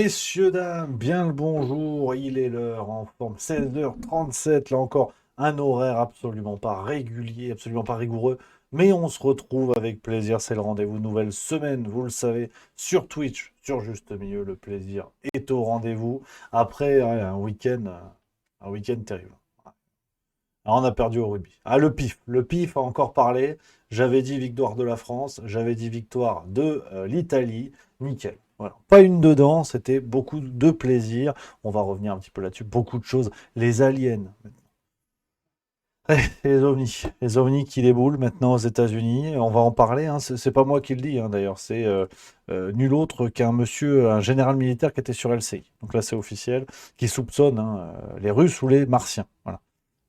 Messieurs, dames, bien le bonjour, il est l'heure en forme, 16h37, là encore, un horaire absolument pas régulier, absolument pas rigoureux, mais on se retrouve avec plaisir, c'est le rendez-vous nouvelle semaine, vous le savez, sur Twitch, sur Juste Milieu, le plaisir est au rendez-vous, après un week-end terrible. Alors, on a perdu au rugby. Ah, le pif a encore parlé. J'avais dit victoire de la France, j'avais dit victoire de l'Italie. Nickel. Voilà. Pas une dedans, c'était beaucoup de plaisir. On va revenir un petit peu là-dessus. Beaucoup de choses. Les aliens. Les ovnis qui déboulent maintenant aux États-Unis. On va en parler, hein. C'est pas moi qui le dis, hein, d'ailleurs. C'est nul autre qu'un monsieur, un général militaire qui était sur LCI. Donc là, c'est officiel, qui soupçonne, hein, les Russes ou les Martiens. Voilà.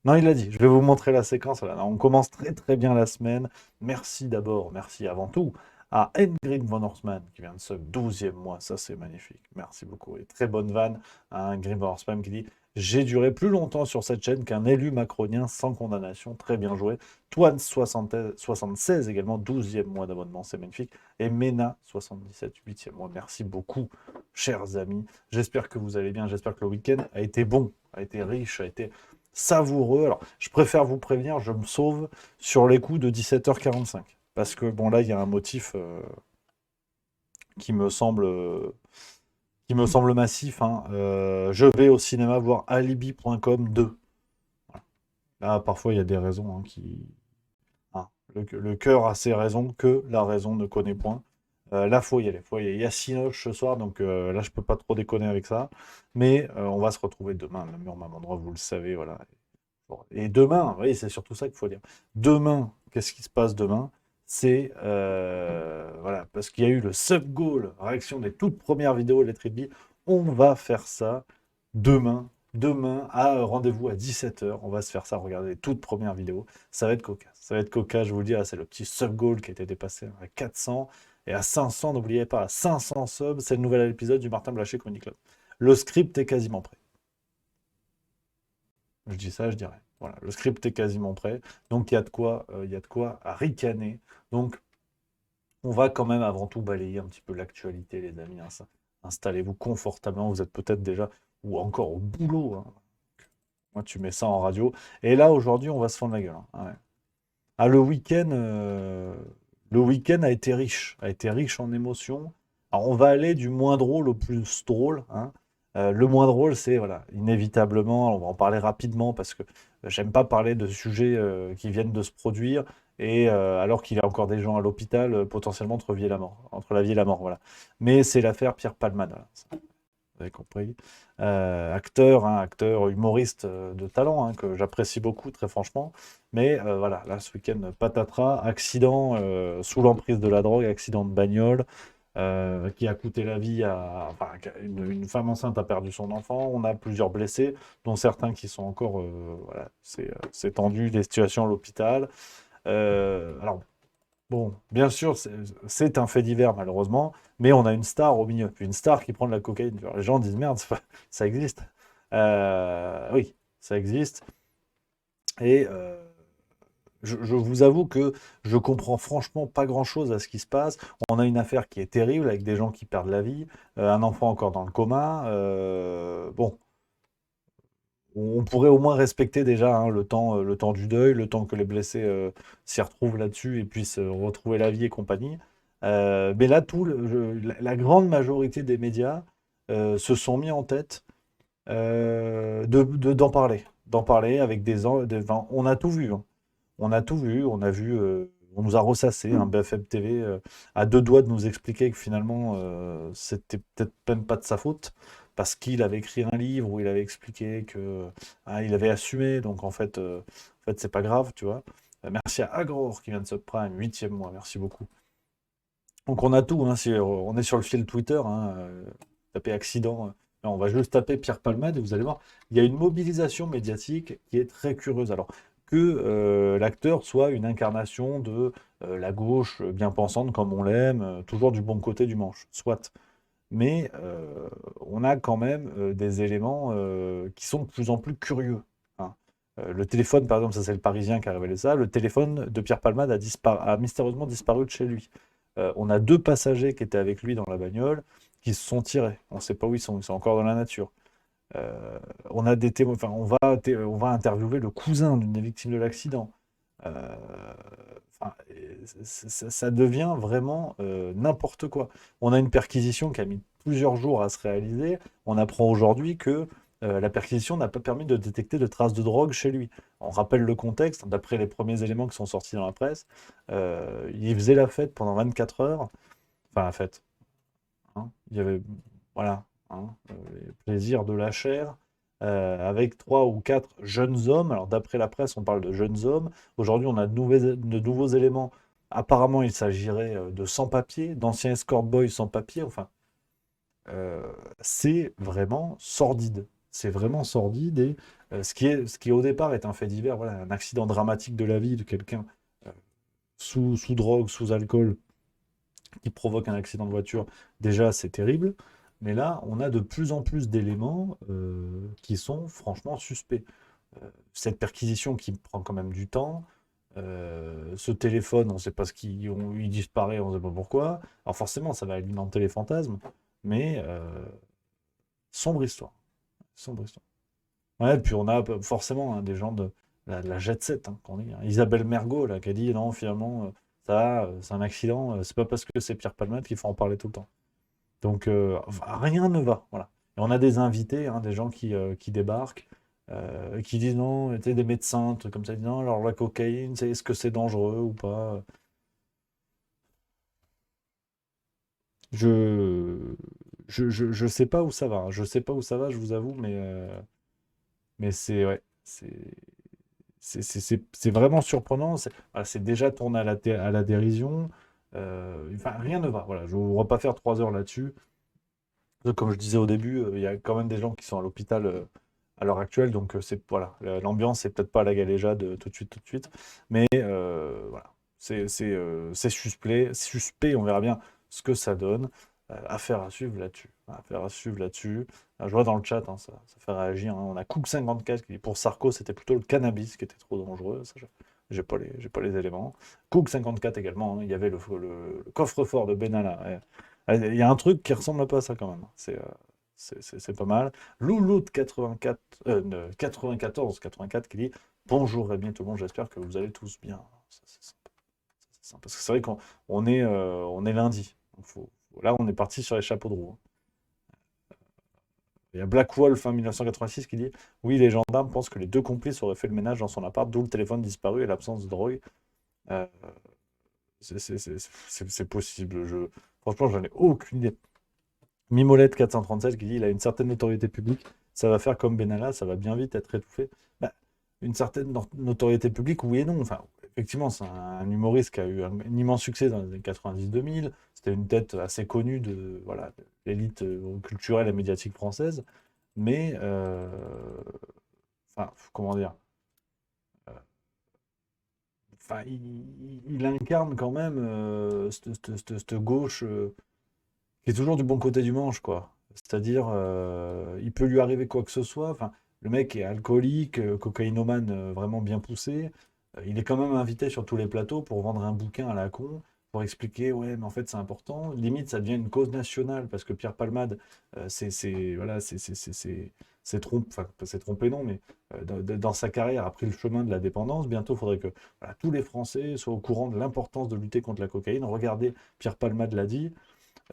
Non, il l'a dit. Je vais vous montrer la séquence. Là. On commence très très bien la semaine. Merci d'abord, merci avant tout à Ingrid Von Horstmann qui vient de ce 12e mois. Ça, c'est magnifique. Merci beaucoup. Et très bonne vanne à Ingrid Von Horstmann qui dit: J'ai duré plus longtemps sur cette chaîne qu'un élu macronien sans condamnation. Très bien joué. Toine 76 également, 12e mois d'abonnement. C'est magnifique. Et Mena 77, 8e mois. Merci beaucoup, chers amis. J'espère que vous allez bien. J'espère que le week-end a été bon, a été riche, a été savoureux. Alors, je préfère vous prévenir, je me sauve sur les coups de 17h45. Parce que, bon, là, il y a un motif qui me semble, euh, qui me semble massif, hein. Je vais au cinéma voir Alibi.com 2. Voilà. Là, parfois, il y a des raisons, hein, hein, le cœur a ses raisons que la raison ne connaît point. Là, faut y aller. Il y a Cinoche ce soir, donc là, je peux pas trop déconner avec ça. Mais on va se retrouver demain, même au même endroit, vous le savez, voilà. Bon, et demain, oui, c'est surtout ça qu'il faut dire. Demain, qu'est-ce qui se passe demain? C'est voilà, parce qu'il y a eu le sub-goal, réaction des toutes premières vidéos Let It Be. On va faire ça demain. Demain, à rendez-vous à 17h. On va se faire ça, regarder les toutes premières vidéos. Ça va être cocasse. Ça va être cocasse, je vous le dis. Là, c'est le petit sub-goal qui a été dépassé à 400. Et à 500, n'oubliez pas, à 500 subs, c'est le nouvel épisode du Martin Blaché Comedy Club. Le script est quasiment prêt. Je dis ça, je dirais. Voilà, le script est quasiment prêt. Donc il y a de quoi ricaner. Donc on va quand même avant tout balayer un petit peu l'actualité, les amis, hein. Installez-vous confortablement. Vous êtes peut-être déjà ou encore au boulot, hein. Moi, tu mets ça en radio. Et là, aujourd'hui, on va se fendre la gueule, hein. Ah ouais. Ah, le week-end a été riche en émotions. Alors, on va aller du moins drôle au plus drôle, hein. Le moins drôle, c'est, voilà, inévitablement, on va en parler rapidement parce que j'aime pas parler de sujets qui viennent de se produire et alors qu'il y a encore des gens à l'hôpital, potentiellement entre la vie et la mort, voilà. Mais c'est l'affaire Pierre Palmade, voilà. Vous avez compris. Acteur, hein, acteur, humoriste de talent, hein, que j'apprécie beaucoup, très franchement. Mais voilà, là, ce week-end, patatras, accident sous l'emprise de la drogue, accident de bagnole, qui a coûté la vie à... Enfin, une femme enceinte a perdu son enfant, on a plusieurs blessés, dont certains qui sont encore... voilà, c'est tendu, des situations à l'hôpital. Alors, bon, bien sûr, c'est un fait divers, malheureusement, mais on a une star au milieu. Puis une star qui prend de la cocaïne. Alors, les gens disent merde, ça existe. Oui, ça existe. Et je vous avoue que je comprends franchement pas grand-chose à ce qui se passe. On a une affaire qui est terrible avec des gens qui perdent la vie, un enfant encore dans le coma. Bon, on pourrait au moins respecter déjà, hein, le temps du deuil, le temps que les blessés s'y retrouvent là-dessus et puissent retrouver la vie et compagnie. Mais là, la grande majorité des médias se sont mis en tête d'en parler avec enfin, on a tout vu, hein. On a tout vu, on a vu, on nous a ressassé, un BFM TV à deux doigts de nous expliquer que finalement, c'était peut-être même pas de sa faute, parce qu'il avait écrit un livre où il avait expliqué que il avait assumé, donc en fait c'est pas grave, tu vois. Merci à Agror qui vient de subprime, 8e mois, merci beaucoup. Donc on a tout, hein, si on est sur le fil Twitter, hein, tapez accident, on va juste taper Pierre Palmade et vous allez voir, il y a une mobilisation médiatique qui est très curieuse. Alors que l'acteur soit une incarnation de la gauche bien pensante comme on l'aime, toujours du bon côté du manche, soit. Mais on a quand même des éléments qui sont de plus en plus curieux, hein. Le téléphone, par exemple, ça c'est le Parisien qui a révélé ça, le téléphone de Pierre Palmade a mystérieusement disparu de chez lui. On a deux passagers qui étaient avec lui dans la bagnole qui se sont tirés. On ne sait pas où ils sont encore dans la nature. Euh, on a des témoins, enfin, on va interviewer le cousin d'une des victimes de l'accident. Euh, enfin, ça devient vraiment n'importe quoi. On a une perquisition qui a mis plusieurs jours à se réaliser. On apprend aujourd'hui que la perquisition n'a pas permis de détecter de traces de drogue chez lui. On rappelle le contexte, d'après les premiers éléments qui sont sortis dans la presse. Il faisait la fête pendant 24 heures. Enfin, la fête. Hein. Il y avait, voilà, hein, les plaisirs de la chair, avec trois ou quatre jeunes hommes. Alors, d'après la presse, on parle de jeunes hommes. Aujourd'hui, on a de nouveaux éléments. Apparemment, il s'agirait de sans-papiers, d'anciens escort boys sans-papiers. Enfin, c'est vraiment sordide. C'est vraiment sordide. Et ce qui au départ est un fait divers, voilà, un accident dramatique de la vie de quelqu'un euh, sous drogue, sous alcool, qui provoque un accident de voiture, déjà c'est terrible. Mais là, on a de plus en plus d'éléments qui sont franchement suspects. Cette perquisition qui prend quand même du temps, ce téléphone, on ne sait pas il disparaît, on ne sait pas pourquoi. Alors forcément, ça va alimenter les fantasmes, mais sombre histoire. Sombre histoire. Ouais, puis on a forcément hein, des gens de la jet set, hein, qu'on dit, hein. Isabelle Mergo, là, qui a dit non, finalement, ça, c'est un accident, c'est pas parce que c'est Pierre Palmade qu'il faut en parler tout le temps. Donc, enfin, rien ne va, voilà. Et on a des invités, hein, des gens qui débarquent, qui disent non, tu sais, des médecins, trucs comme ça, ils disent non, alors la cocaïne, est-ce que c'est dangereux ou pas? Je, je sais pas où ça va, hein. Je sais pas où ça va, je vous avoue, mais c'est, ouais, c'est vraiment surprenant. Voilà, c'est déjà tourné à la dérision. Enfin, rien ne va. Voilà, je ne vais pas faire 3 heures là-dessus. Comme je disais au début, il y a quand même des gens qui sont à l'hôpital à l'heure actuelle. Donc, voilà, l'ambiance, c'est peut-être pas la galéjade tout de suite, tout de suite. Mais voilà, c'est suspect. On verra bien ce que ça donne. Affaire à suivre là-dessus. Affaire à suivre là-dessus. Je vois dans le chat, hein, ça fait réagir, hein. On a Cook54 qui dit pour Sarko, c'était plutôt le cannabis qui était trop dangereux. Ça, j'ai pas les éléments. Cook54 également, hein, il y avait le coffre-fort de Benalla. Ouais. Il y a un truc qui ressemble un peu à ça quand même. C'est pas mal. Louloute 84, 94 84 qui dit bonjour Rémi tout le monde, j'espère que vous allez tous bien. Ça, c'est sympa. C'est sympa. Parce que c'est vrai on est lundi. Donc là, on est parti sur les chapeaux de roue, hein. Il y a Black Wolf hein, 1986 qui dit oui, les gendarmes pensent que les deux complices auraient fait le ménage dans son appart, d'où le téléphone disparu et l'absence de drogue. Euh, c'est possible. Franchement, j'en ai aucune idée. Mimolette 437 qui dit il a une certaine notoriété publique, ça va faire comme Benalla, ça va bien vite être étouffé. Bah, une certaine notoriété publique, oui et non. Enfin, effectivement, c'est un humoriste qui a eu un immense succès dans les années 90-2000. C'était une tête assez connue de voilà, de l'élite culturelle et médiatique française. Mais, enfin, comment dire, enfin, il incarne quand même cette gauche qui est toujours du bon côté du manche, quoi. C'est-à-dire, il peut lui arriver quoi que ce soit. Enfin, le mec est alcoolique, cocaïnomane vraiment bien poussé. Il est quand même invité sur tous les plateaux pour vendre un bouquin à la con, pour expliquer, ouais, mais en fait c'est important. Limite, ça devient une cause nationale parce que Pierre Palmade, voilà, enfin, pas s'est trompé, non, mais dans sa carrière a pris le chemin de la dépendance. Bientôt, il faudrait que voilà, tous les Français soient au courant de l'importance de lutter contre la cocaïne. Regardez, Pierre Palmade l'a dit.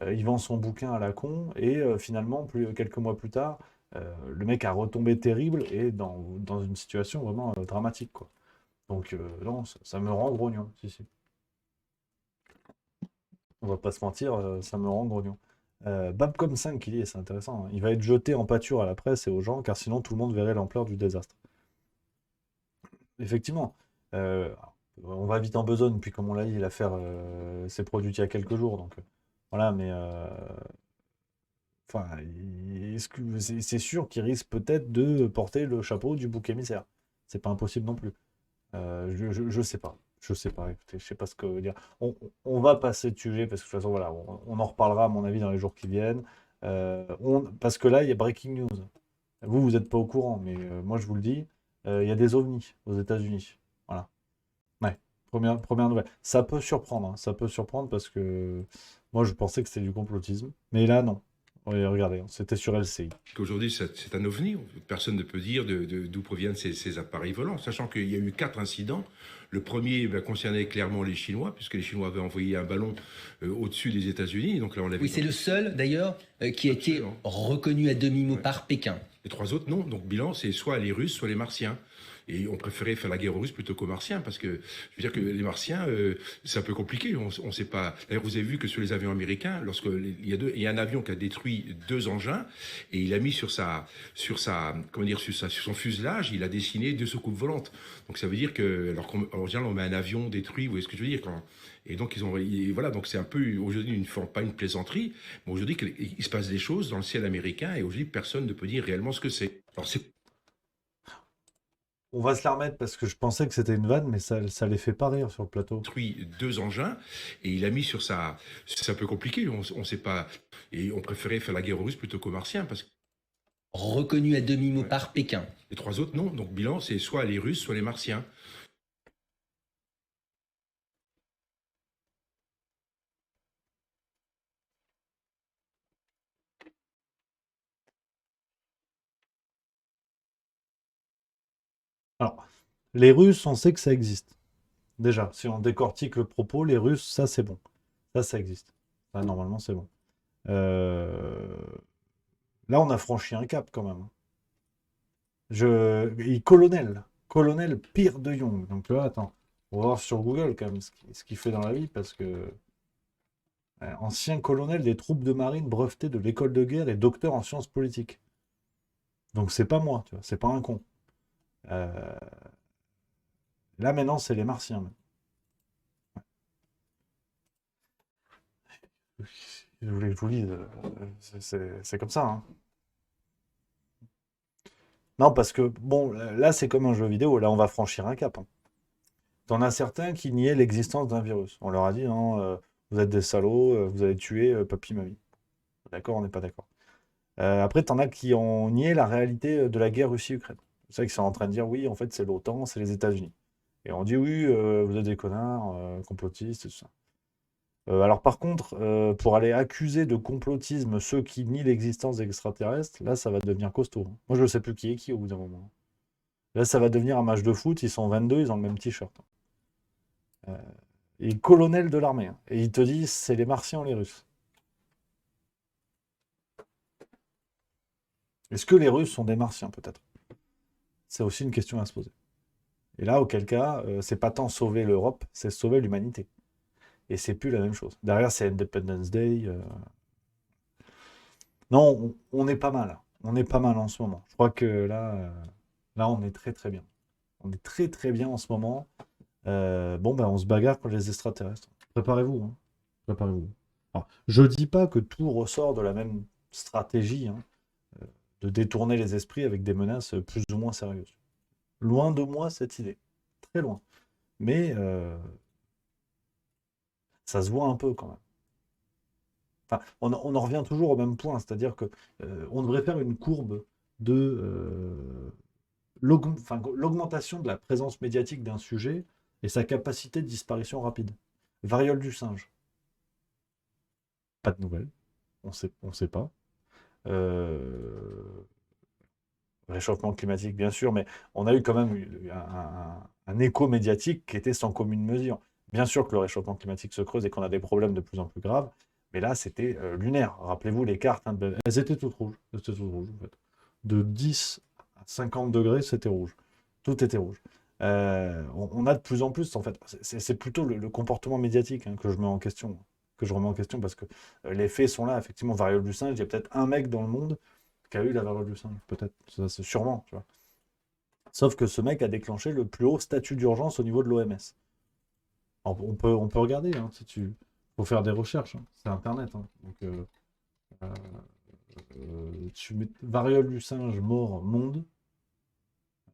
Il vend son bouquin à la con et finalement, quelques mois plus tard, le mec a retombé terrible et dans une situation vraiment dramatique, quoi. Donc, non, ça me rend grognon. Si, si. On va pas se mentir, ça me rend grognon. Babcom 5 qui dit, et c'est intéressant, hein, il va être jeté en pâture à la presse et aux gens, car sinon tout le monde verrait l'ampleur du désastre. Effectivement, euh, on va vite en besogne, puis comme on l'a dit, l'affaire s'est produite il y a quelques jours, donc voilà, mais enfin, c'est sûr qu'il risque peut-être de porter le chapeau du bouc émissaire. C'est pas impossible non plus. Je sais pas. Je sais pas, écoutez, je sais pas ce que dire. On va passer de sujet parce que de toute façon, voilà, on en reparlera à mon avis dans les jours qui viennent. Parce que là, il y a breaking news. Vous n'êtes pas au courant, mais moi je vous le dis, il y a des ovnis aux États-Unis. Voilà. Ouais. Première nouvelle. Ça peut surprendre, hein. Ça peut surprendre parce que moi je pensais que c'était du complotisme. Mais là, non. Oui, regardez, hein, c'était sur LCI. Qu'aujourd'hui, c'est un ovni. Personne ne peut dire d'où proviennent ces appareils volants, sachant qu'il y a eu 4 incidents. Le premier concernait clairement les Chinois, puisque les Chinois avaient envoyé un ballon au-dessus des États-Unis. Donc là, on l'a vu. Oui, c'est le seul, d'ailleurs, qui a été Absolument. reconnu à demi-mot Ouais. par Pékin. Les 3 autres, non. Donc, bilan, c'est soit les Russes, soit les Martiens. Et on préférait faire la guerre aux Russes plutôt qu'aux Martiens, parce que je veux dire que les Martiens, c'est un peu compliqué. On sait pas. D'ailleurs, vous avez vu que sur les avions américains, il y a un avion qui a détruit 2 engins, et il a mis comment dire, sur son fuselage, il a dessiné 2 soucoupes volantes. Donc ça veut dire que, alors qu'en général, on met un avion détruit, vous voyez ce que je veux dire et donc voilà, donc c'est un peu aujourd'hui pas une plaisanterie, mais aujourd'hui il se passe des choses dans le ciel américain et aujourd'hui personne ne peut dire réellement ce que c'est. Alors c'est On va se la remettre parce que je pensais que c'était une vanne, mais ça les fait pas rire sur le plateau. détruit 2 engins et il a mis c'est un peu compliqué, on sait pas, et on préférait faire la guerre aux Russes plutôt qu'aux Martiens parce que Reconnu à demi-mot ouais. par Pékin. Les 3 autres, non. Donc bilan, c'est soit les Russes, soit les Martiens. Alors, les Russes, on sait que ça existe. Déjà, si on décortique le propos, les Russes, ça c'est bon. Ça existe. Ça, normalement, c'est bon. Euh, Là, on a franchi un cap quand même. Colonel. Colonel Pire de Jong. Donc là, attends. On va voir sur Google quand même ce qu'il fait dans la vie parce que. Ancien colonel des troupes de marine breveté de l'école de guerre et docteur en sciences politiques. Donc c'est pas moi, tu vois, c'est pas un con. Euh, Là maintenant, c'est les martiens. Je voulais que je vous lise. C'est comme ça. Hein. Non, parce que, bon, là, c'est comme un jeu vidéo. Là, on va franchir un cap. Hein. T'en as certains qui niaient l'existence d'un virus. On leur a dit, non, vous êtes des salauds, vous allez tuer papy, mamie. D'accord, on n'est pas d'accord. Après, t'en as qui ont nié la réalité de la guerre Russie-Ukraine. C'est ça qu'ils sont en train de dire, oui, en fait, c'est l'OTAN, c'est les États-Unis. Et on dit, oui, vous êtes des connards, complotistes, et tout ça. Alors par contre, pour aller accuser de complotisme ceux qui nient l'existence d'extraterrestres, là, ça va devenir costaud. Hein. Moi, je ne sais plus qui est qui au bout d'un moment. Là, ça va devenir un match de foot, ils sont 22, ils ont le même t-shirt. Euh, et colonel de l'armée. Hein. Et ils te disent, c'est les Martiens ou les Russes. Est-ce que les Russes sont des Martiens, peut-être? C'est aussi une question à se poser. Et là, auquel cas, c'est pas tant sauver l'Europe, c'est sauver l'humanité. Et c'est plus la même chose. Derrière, c'est Independence Day. Non, on est pas mal. On est pas mal en ce moment. Je crois que là, on est très très bien. On est très très bien en ce moment. Bon, ben, on se bagarre contre les extraterrestres. Préparez-vous. Hein. Préparez-vous. Alors, je dis pas que tout ressort de la même stratégie, hein, de détourner les esprits avec des menaces plus ou moins sérieuses. Loin de moi cette idée. Très loin. Mais ça se voit un peu quand même. Enfin, on en revient toujours au même point, c'est-à-dire que on devrait faire une courbe de l'augmentation de la présence médiatique d'un sujet et sa capacité de disparition rapide. Variole du singe, pas de nouvelles, on sait pas. Euh, Réchauffement climatique, bien sûr, mais on a eu quand même un écho médiatique qui était sans commune mesure. Bien sûr que le réchauffement climatique se creuse et qu'on a des problèmes de plus en plus graves, mais là, c'était lunaire. Rappelez-vous les cartes, hein, elles étaient toutes rouges. Elles étaient toutes rouges, en fait. De 10 à 50 degrés, c'était rouge. Tout était rouge. On a de plus en plus, en fait. C'est plutôt le comportement médiatique hein, que je mets en question, que je remets en question, parce que les faits sont là. Effectivement, variole du singe, il y a peut-être un mec dans le monde qui a eu la variole du singe, peut-être. Ça, c'est sûrement, tu vois. Sauf que ce mec a déclenché le plus haut statut d'urgence au niveau de l'OMS. On peut regarder, hein, si tu... faut faire des recherches, hein. C'est Internet. Hein. Donc, euh, tu mets variole du singe mort monde.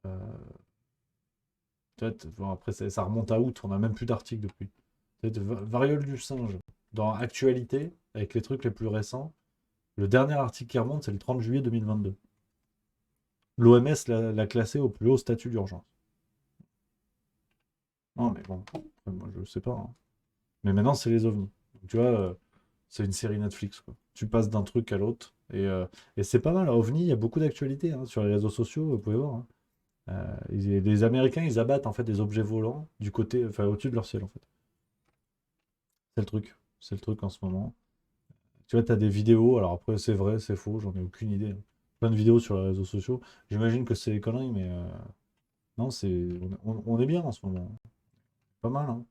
Euh, Peut-être, bon, après, ça remonte à août, on n'a même plus d'articles depuis. Peut-être variole du singe dans Actualité, avec les trucs les plus récents. Le dernier article qui remonte, c'est le 30 juillet 2022. L'OMS l'a classé au plus haut statut d'urgence. Non, mais bon, moi je sais pas. Hein. Mais maintenant, c'est les ovnis. Donc, tu vois, c'est une série Netflix, quoi. Tu passes d'un truc à l'autre. Et c'est pas mal. OVNI, il y a beaucoup d'actualités hein, sur les réseaux sociaux, vous pouvez voir. Hein. Les Américains, ils abattent en fait des objets volants du côté, enfin au-dessus de leur ciel en fait. C'est le truc. C'est le truc en ce moment. Tu vois, tu as des vidéos, alors après c'est vrai, c'est faux, j'en ai aucune idée. Hein. Plein de vidéos sur les réseaux sociaux. J'imagine que c'est des conneries, mais non, on est bien en ce moment. Pas mal, hein.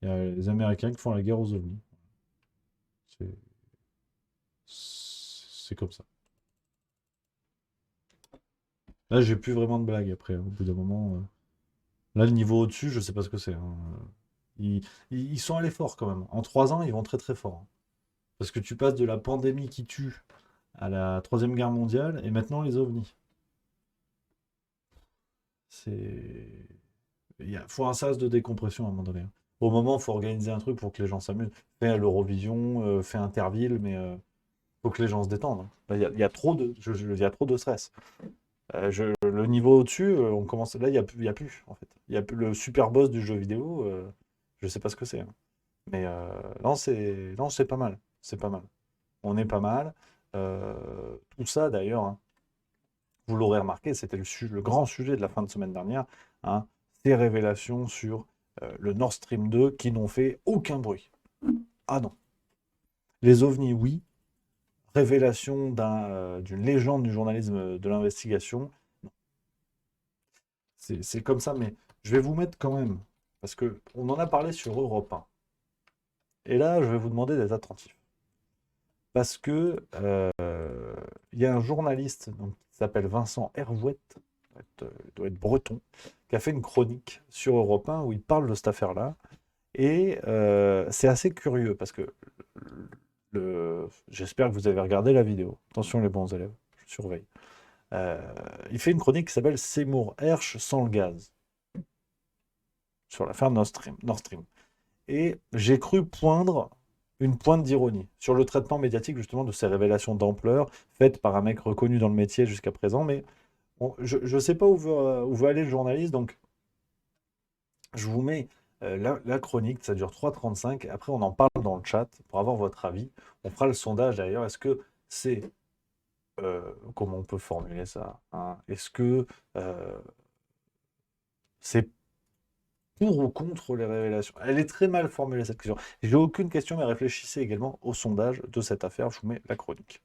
Il y a les Américains qui font la guerre aux ovnis. C'est c'est comme ça. Là, j'ai plus vraiment de blagues après. Hein. Au bout d'un moment, là, le niveau au-dessus, je sais pas ce que c'est. Hein. Ils sont allés fort quand même. En 3 ans, ils vont très très fort. Hein. Parce que tu passes de la pandémie qui tue à la Troisième Guerre mondiale et maintenant les ovnis. C'est. Faut un sas de décompression à un moment donné. Hein. Au moment, il faut organiser un truc pour que les gens s'amusent. Fais l'Eurovision, fais Interville, mais faut que les gens se détendent. Hein. Là, il y a trop de, il y a trop de stress. Le niveau au-dessus, on commence. Là, il y a plus, en fait. Il y a plus le super boss du jeu vidéo. Je sais pas ce que c'est. Hein. Mais non, c'est pas mal. C'est pas mal. On est pas mal. Tout ça, d'ailleurs, hein, vous l'aurez remarqué, c'était le grand sujet de la fin de semaine dernière. Hein, ces révélations sur le Nord Stream 2 qui n'ont fait aucun bruit. Ah non. Les ovnis, oui. Révélation d'une légende du journalisme de l'investigation. C'est comme ça, mais je vais vous mettre quand même, parce que on en a parlé sur Europe 1. Et là, je vais vous demander d'être attentif. Parce que il y a un journaliste donc, qui s'appelle Vincent Hervouette, il doit être breton, qui a fait une chronique sur Europe 1 où il parle de cette affaire-là. Et c'est assez curieux, parce que j'espère que vous avez regardé la vidéo. Attention les bons élèves, je surveille. Il fait une chronique qui s'appelle Seymour Hersh sans le gaz, sur l'affaire Nord Stream. Et j'ai cru poindre une pointe d'ironie sur le traitement médiatique justement de ces révélations d'ampleur faites par un mec reconnu dans le métier jusqu'à présent, mais je ne sais pas où veut aller le journaliste, donc je vous mets la chronique, ça dure 3h35, après on en parle dans le chat pour avoir votre avis, on fera le sondage d'ailleurs, est-ce que c'est, comment on peut formuler ça, hein, est-ce que c'est pour ou contre les révélations? Elle est très mal formulée cette question. J'ai aucune question, mais réfléchissez également au sondage de cette affaire. Je vous mets la chronique.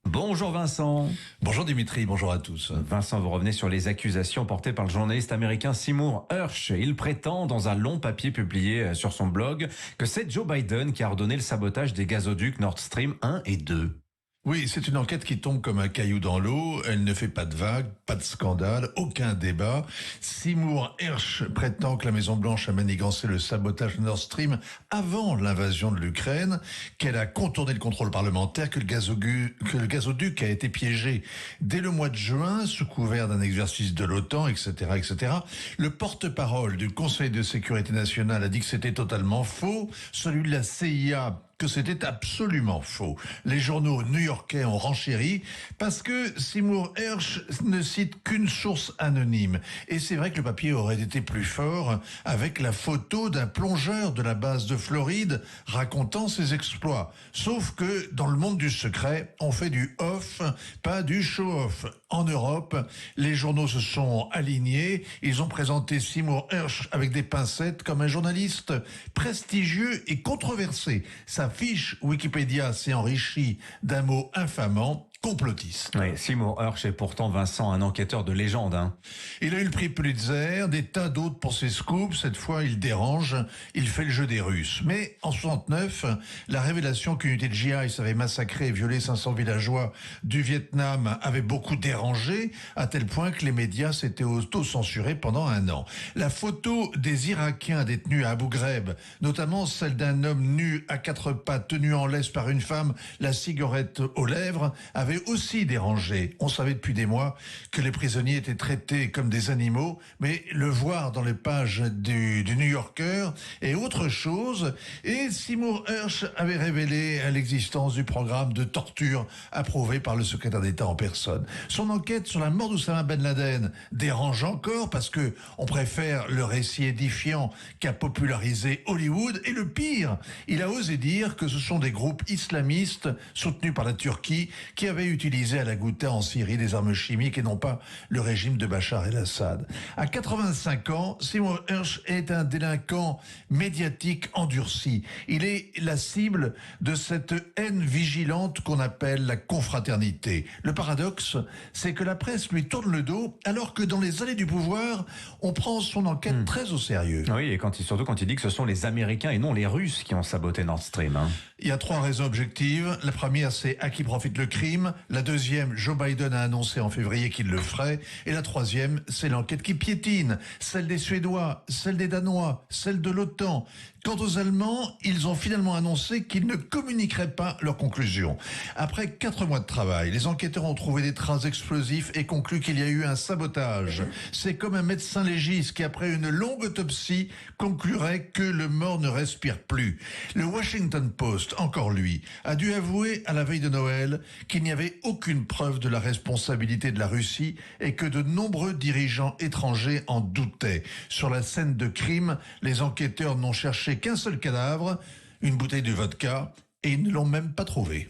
Bonjour Vincent. Bonjour Dimitri, bonjour à tous. Vincent, vous revenez sur les accusations portées par le journaliste américain Seymour Hersh. Il prétend dans un long papier publié sur son blog que c'est Joe Biden qui a ordonné le sabotage des gazoducs Nord Stream 1 et 2. Oui, c'est une enquête qui tombe comme un caillou dans l'eau. Elle ne fait pas de vagues, pas de scandale, aucun débat. Seymour Hersh prétend que la Maison-Blanche a manigancé le sabotage Nord Stream avant l'invasion de l'Ukraine, qu'elle a contourné le contrôle parlementaire, que le gazoduc a été piégé dès le mois de juin sous couvert d'un exercice de l'OTAN, etc., etc. Le porte-parole du Conseil de sécurité nationale a dit que c'était totalement faux. Celui de la CIA que c'était absolument faux. Les journaux new-yorkais ont renchéri parce que Seymour Hersh ne cite qu'une source anonyme. Et c'est vrai que le papier aurait été plus fort avec la photo d'un plongeur de la base de Floride racontant ses exploits. Sauf que dans le monde du secret, on fait du off, pas du show-off. En Europe, les journaux se sont alignés. Ils ont présenté Seymour Hersh avec des pincettes comme un journaliste prestigieux et controversé. Sa fiche Wikipédia s'est enrichie d'un mot infamant, complotiste. Oui, Seymour Hersh est pourtant, Vincent, un enquêteur de légende. Hein. Il a eu le prix Pulitzer, des tas d'autres pour ses scoops. Cette fois, il dérange, il fait le jeu des Russes. Mais en 69, la révélation qu'une unité de GIs avait massacré et violé 500 villageois du Vietnam avait beaucoup dérangé, à tel point que les médias s'étaient auto-censurés pendant 1 an. La photo des Irakiens détenus à Abu Ghraib, notamment celle d'un homme nu à 4 pattes, tenu en laisse par une femme, la cigarette aux lèvres, avait avait aussi dérangé. On savait depuis des mois que les prisonniers étaient traités comme des animaux, mais le voir dans les pages du New Yorker est autre chose. Et Seymour Hersh avait révélé l'existence du programme de torture approuvé par le secrétaire d'État en personne. Son enquête sur la mort d'Oussama Ben Laden dérange encore parce que on préfère le récit édifiant qu'a popularisé Hollywood. Et le pire, il a osé dire que ce sont des groupes islamistes soutenus par la Turquie qui avaient utilisé à la Ghouta en Syrie des armes chimiques et non pas le régime de Bachar el-Assad. À 85 ans, Seymour Hersh est un délinquant médiatique endurci. Il est la cible de cette haine vigilante qu'on appelle la confraternité. Le paradoxe, c'est que la presse lui tourne le dos alors que dans les allées du pouvoir, on prend son enquête très au sérieux. Oui, et surtout quand il dit que ce sont les Américains et non les Russes qui ont saboté Nord Stream. Hein. Il y a 3 raisons objectives. La première, c'est à qui profite le crime. La deuxième, Joe Biden a annoncé en février qu'il le ferait. Et la troisième, c'est l'enquête qui piétine. Celle des Suédois, celle des Danois, celle de l'OTAN. Quant aux Allemands, ils ont finalement annoncé qu'ils ne communiqueraient pas leurs conclusions. Après 4 mois de travail, les enquêteurs ont trouvé des traces explosifs et conclu qu'il y a eu un sabotage. C'est comme un médecin légiste qui, après une longue autopsie, conclurait que le mort ne respire plus. Le Washington Post, encore lui, a dû avouer à la veille de Noël qu'il n'y avait aucune preuve de la responsabilité de la Russie et que de nombreux dirigeants étrangers en doutaient. Sur la scène de crime, les enquêteurs n'ont cherché qu'un seul cadavre, une bouteille de vodka, et ils ne l'ont même pas trouvé.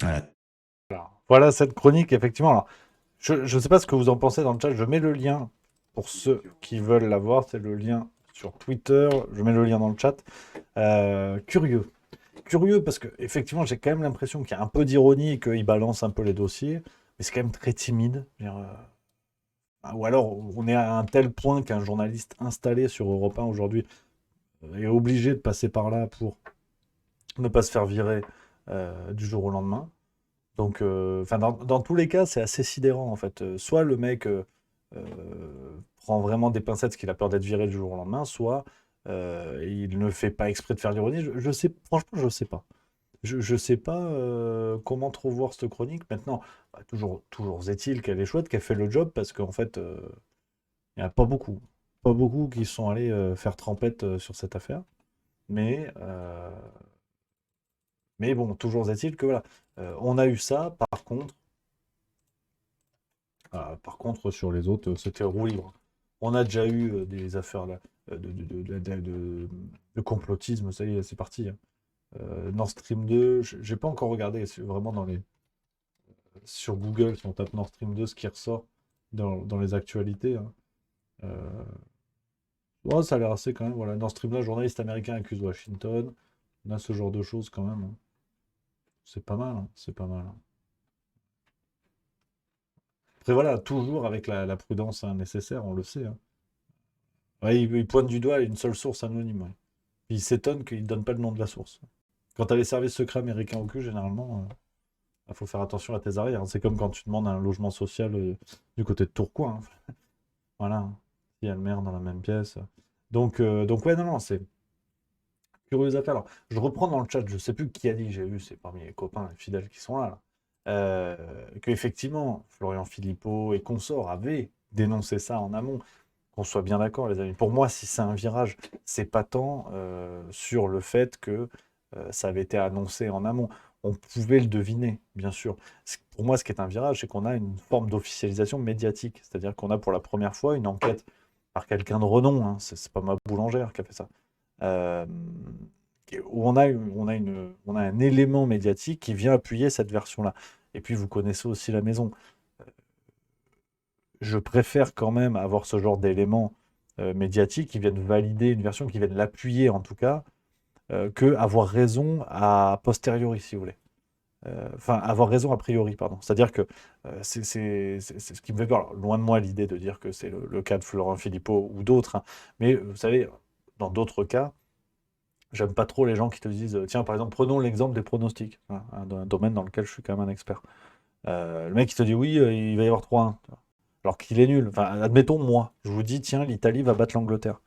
Voilà cette chronique, effectivement. Alors, je ne sais pas ce que vous en pensez dans le chat. Je mets le lien pour ceux qui veulent la voir. C'est le lien sur Twitter. Je mets le lien dans le chat. Curieux. Curieux parce que effectivement, j'ai quand même l'impression qu'il y a un peu d'ironie et qu'il balance un peu les dossiers. Mais c'est quand même très timide. Ou alors, on est à un tel point qu'un journaliste installé sur Europe 1 aujourd'hui est obligé de passer par là pour ne pas se faire virer du jour au lendemain. Donc, dans tous les cas, c'est assez sidérant, en fait. Soit le mec prend vraiment des pincettes parce qu'il a peur d'être viré du jour au lendemain, soit il ne fait pas exprès de faire l'ironie. Je sais, franchement, je sais pas. Je sais pas comment trop voir cette chronique. Maintenant, toujours est-il qu'elle est chouette, qu'elle fait le job, parce qu'en fait, il n'y en a pas beaucoup. Pas beaucoup qui sont allés faire trempette sur cette affaire. Mais bon, toujours est-il que voilà. On a eu ça, par contre, sur les autres, c'était roue libre. On a déjà eu des affaires là, de complotisme, ça y est, c'est parti. Hein. Nord Stream 2, j'ai pas encore regardé, c'est vraiment sur Google, si on tape Nord Stream 2, ce qui ressort dans les actualités. Hein. Ouais, ça a l'air assez quand même. Voilà. Nord Stream 2, journaliste américain accuse Washington. On a ce genre de choses quand même. Hein. C'est pas mal, hein, c'est pas mal. Hein. Après voilà, toujours avec la prudence nécessaire, on le sait. Hein. Ouais, il pointe du doigt une seule source anonyme. Ouais. Puis il s'étonne qu'il ne donne pas le nom de la source. Quand tu as les services secrets américains au cul, généralement, il faut faire attention à tes arrières. Hein. C'est comme quand tu demandes un logement social du côté de Tourcoing. Hein. Voilà. Il y a le maire dans la même pièce. Donc ouais, non, c'est curieuse affaire. Alors, je reprends dans le chat, je sais plus qui a dit, j'ai vu, c'est parmi les copains, les fidèles qui sont là. Qu'effectivement, Florian Philippot et consorts avaient dénoncé ça en amont. Qu'on soit bien d'accord, les amis. Pour moi, si c'est un virage, c'est pas tant sur le fait que ça avait été annoncé en amont. On pouvait le deviner, bien sûr. Pour moi, ce qui est un virage, c'est qu'on a une forme d'officialisation médiatique. C'est-à-dire qu'on a pour la première fois une enquête par quelqu'un de renom. Hein. C'est pas ma boulangère qui a fait ça. Où on a un élément médiatique qui vient appuyer cette version-là. Et puis, vous connaissez aussi la maison. Je préfère quand même avoir ce genre d'éléments médiatiques qui viennent valider une version, qui viennent l'appuyer en tout cas, que avoir raison a posteriori, si vous voulez. Enfin, avoir raison a priori, pardon. C'est-à-dire que c'est ce qui me fait peur. Alors, loin de moi l'idée de dire que c'est le cas de Florent Philippot ou d'autres, hein. Mais vous savez, dans d'autres cas, j'aime pas trop les gens qui te disent tiens, par exemple, prenons l'exemple des pronostics, hein, un domaine dans lequel je suis quand même un expert. Le mec qui te dit oui, il va y avoir 3-1. Alors qu'il est nul. Enfin, admettons, moi, je vous dis, tiens, l'Italie va battre l'Angleterre.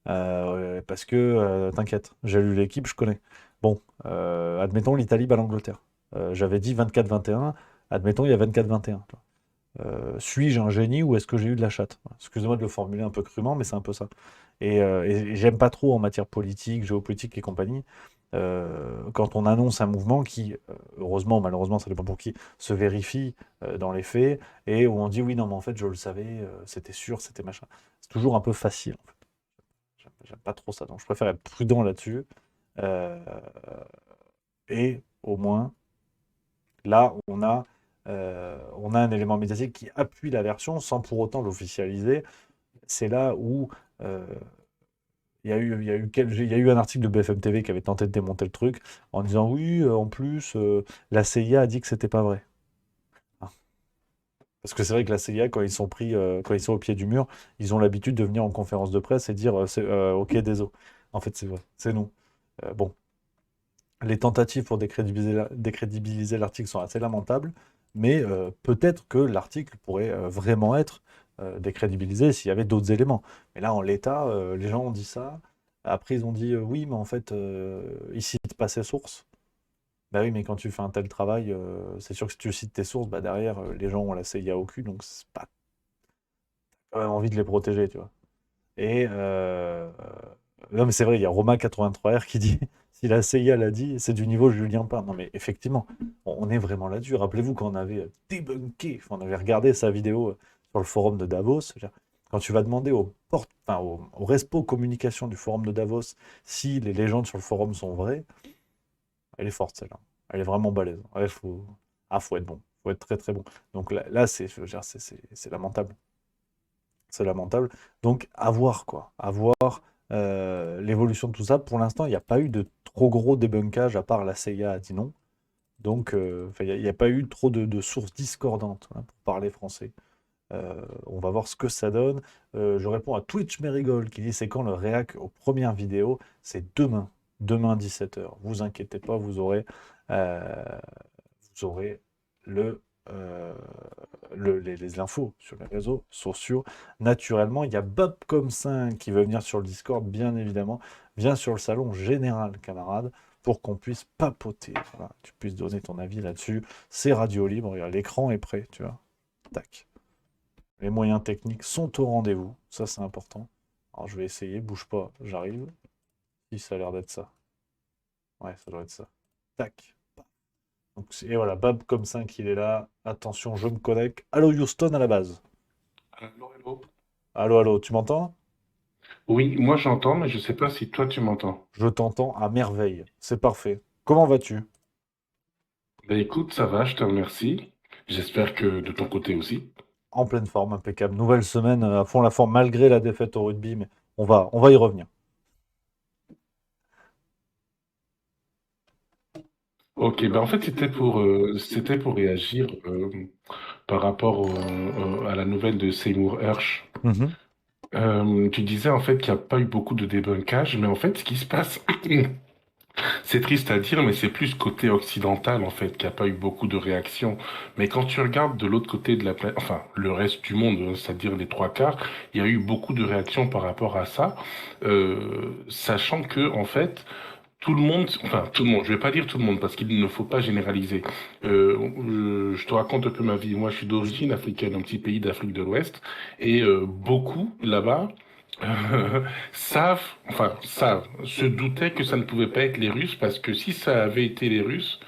Parce que, t'inquiète, j'ai lu l'équipe, je connais. Bon, admettons, l'Italie bat l'Angleterre. J'avais dit 24-21, Admettons, il y a 24-21. Suis-je un génie ou est-ce que j'ai eu de la chatte? Voilà. Excusez-moi de le formuler un peu crûment, mais c'est un peu ça. Et j'aime pas trop en matière politique, géopolitique et compagnie, quand on annonce un mouvement qui, heureusement, malheureusement, ça dépend pour qui, se vérifie dans les faits, et où on dit oui, non, mais en fait, je le savais, c'était sûr, c'était machin. C'est toujours un peu facile, en fait. J'aime pas trop ça, donc je préfère être prudent là-dessus. Euh, et au moins, là, on a un élément médiatique qui appuie la version sans pour autant l'officialiser. C'est là où il y a eu un article de BFM TV qui avait tenté de démonter le truc en disant oui, en plus, la CIA a dit que c'était pas vrai. Ah. Parce que c'est vrai que la CIA, quand ils sont pris, quand ils sont au pied du mur, ils ont l'habitude de venir en conférence de presse et dire OK, désolé. En fait, c'est vrai, c'est nous. Bon, les tentatives pour décrédibiliser l'article sont assez lamentables, mais peut-être que l'article pourrait vraiment être décrédibilisé s'il y avait d'autres éléments. Mais là, en l'état, les gens ont dit ça. Après, ils ont dit oui, mais en fait, ils citent pas ses sources. Bah oui, mais quand tu fais un tel travail, c'est sûr que si tu cites tes sources, bah derrière, les gens ont la CIA au cul, donc c'est pas quand même envie de les protéger, tu vois. Et non, mais c'est vrai, il y a Romain83R qui dit si la CIA l'a dit, c'est du niveau Julien Pain. Non, mais effectivement, on est vraiment là-dessus. Rappelez-vous quand on avait débunké, enfin, on avait regardé sa vidéo sur le forum de Davos. Je veux dire, quand tu vas demander enfin, au Respo Communication du forum de Davos si les légendes sur le forum sont vraies, elle est forte celle-là. Elle est vraiment balèze. Ouais, faut être bon. Faut être très très bon. Donc là je veux dire, c'est lamentable. C'est lamentable. Donc, à voir, quoi. À voir l'évolution de tout ça. Pour l'instant, il n'y a pas eu de trop gros débunkage, à part la CIA a dit non. Donc, enfin, il n'y a pas eu trop de sources discordantes hein, pour parler français. On va voir ce que ça donne. Je réponds à Twitch Merigold qui dit c'est quand le réac aux premières vidéos? C'est demain. Demain 17h. Vous inquiétez pas, euh, vous aurez le, euh, les infos sur les réseaux sociaux. Naturellement, il y a Bobcom5 qui veut venir sur le Discord, bien évidemment. Viens sur le salon général, camarade, pour qu'on puisse papoter. Voilà, tu puisses donner ton avis là-dessus. C'est radio libre, regarde, l'écran est prêt, tu vois. Tac. Les moyens techniques sont au rendez-vous, ça c'est important. Alors je vais essayer, bouge pas, j'arrive. Si ça a l'air d'être ça. Ouais, ça doit être ça. Tac. Donc, et voilà, Bab comme 5, il est là. Attention, je me connecte. Allô Houston à la base. Allô, allô. Allô, allô, tu m'entends? Oui, moi j'entends, mais je sais pas si toi tu m'entends. Je t'entends à merveille. C'est parfait. Comment vas-tu? Ben écoute, ça va, je te remercie. J'espère que de ton côté aussi. En pleine forme, impeccable. Nouvelle semaine à fond la forme malgré la défaite au rugby, mais on va y revenir. Ok, ben en fait c'était pour réagir par rapport à la nouvelle de Seymour Hersh. Mhm. Tu disais en fait qu'il n'y a pas eu beaucoup de débunkage, mais en fait ce qui se passe, c'est triste à dire, mais c'est plus côté occidental en fait qu'il n'y a pas eu beaucoup de réactions. Mais quand tu regardes de l'autre côté de la planète, enfin le reste du monde, c'est-à-dire les trois quarts, il y a eu beaucoup de réactions par rapport à ça, sachant que en fait tout le monde, enfin tout le monde, je vais pas dire tout le monde parce qu'il ne faut pas généraliser. Je te raconte un peu ma vie. Moi, je suis d'origine africaine, un petit pays d'Afrique de l'Ouest, et beaucoup là-bas savent, se doutaient que ça ne pouvait pas être les Russes parce que si ça avait été les Russes,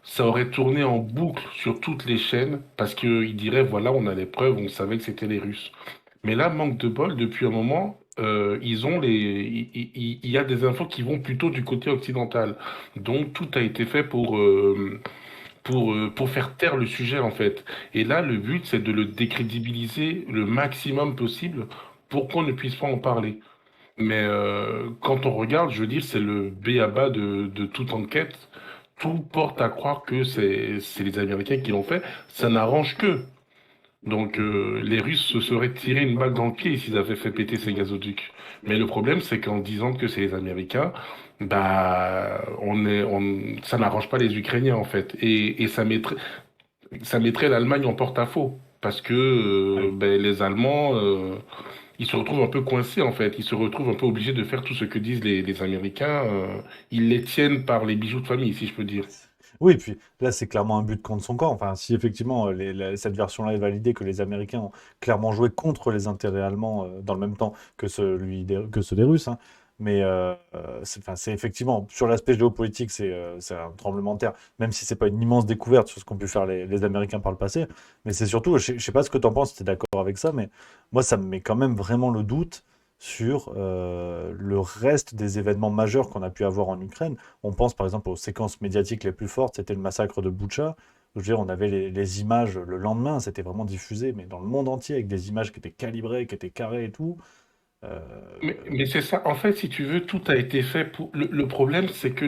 ça aurait tourné en boucle sur toutes les chaînes parce qu'ils diraient voilà, on a les preuves, on savait que c'était les Russes. Mais là, manque de bol, depuis un moment, ils ont il y a des infos qui vont plutôt du côté occidental. Donc tout a été fait pour faire taire le sujet en fait. Et là, le but, c'est de le décrédibiliser le maximum possible pour qu'on ne puisse pas en parler. Mais quand on regarde, je veux dire, c'est le b.a.-ba de toute enquête. Tout porte à croire que c'est les Américains qui l'ont fait. Ça n'arrange que. Donc les Russes se seraient tiré une balle dans le pied s'ils avaient fait péter ces gazoducs. Mais le problème, c'est qu'en disant que c'est les Américains, bah ça n'arrange pas les Ukrainiens en fait. Et ça mettrait l'Allemagne en porte-à-faux. Parce que Ouais. ben, les Allemands, ils se retrouvent un peu coincés en fait. Ils se retrouvent un peu obligés de faire tout ce que disent les Américains. Ils les tiennent par les bijoux de famille, si je peux dire. Oui, puis là, c'est clairement un but contre son camp. Enfin, si effectivement cette version-là est validée, que les Américains ont clairement joué contre les intérêts allemands dans le même temps que ceux des Russes, hein. Mais enfin, c'est effectivement, sur l'aspect géopolitique, c'est un tremblement de terre, même si c'est pas une immense découverte sur ce qu'ont pu faire les Américains par le passé. Mais c'est surtout, je sais pas ce que tu en penses, si tu es d'accord avec ça, mais moi, ça me met quand même vraiment le doute sur le reste des événements majeurs qu'on a pu avoir en Ukraine. On pense par exemple aux séquences médiatiques les plus fortes, c'était le massacre de Boutcha. Je veux dire, on avait les images le lendemain, c'était vraiment diffusé, mais dans le monde entier, avec des images qui étaient calibrées, qui étaient carrées et tout. Euh, Mais c'est ça, en fait, si tu veux, tout a été fait pour... Le problème, c'est que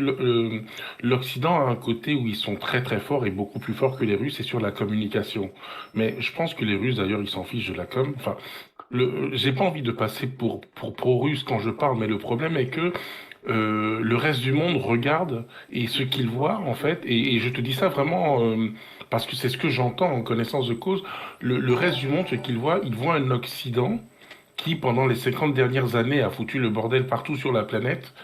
l'Occident a un côté où ils sont très très forts et beaucoup plus forts que les Russes, c'est sur la communication. Mais je pense que les Russes, d'ailleurs, ils s'en fichent de la com. Enfin, j'ai pas envie de passer pour pro-russe quand je parle, mais le problème est que le reste du monde regarde et ce qu'il voit, en fait, et je te dis ça vraiment parce que c'est ce que j'entends en connaissance de cause, le reste du monde, ce qu'il voit, il voit un Occident qui, pendant les 50 dernières années, a foutu le bordel partout sur la planète,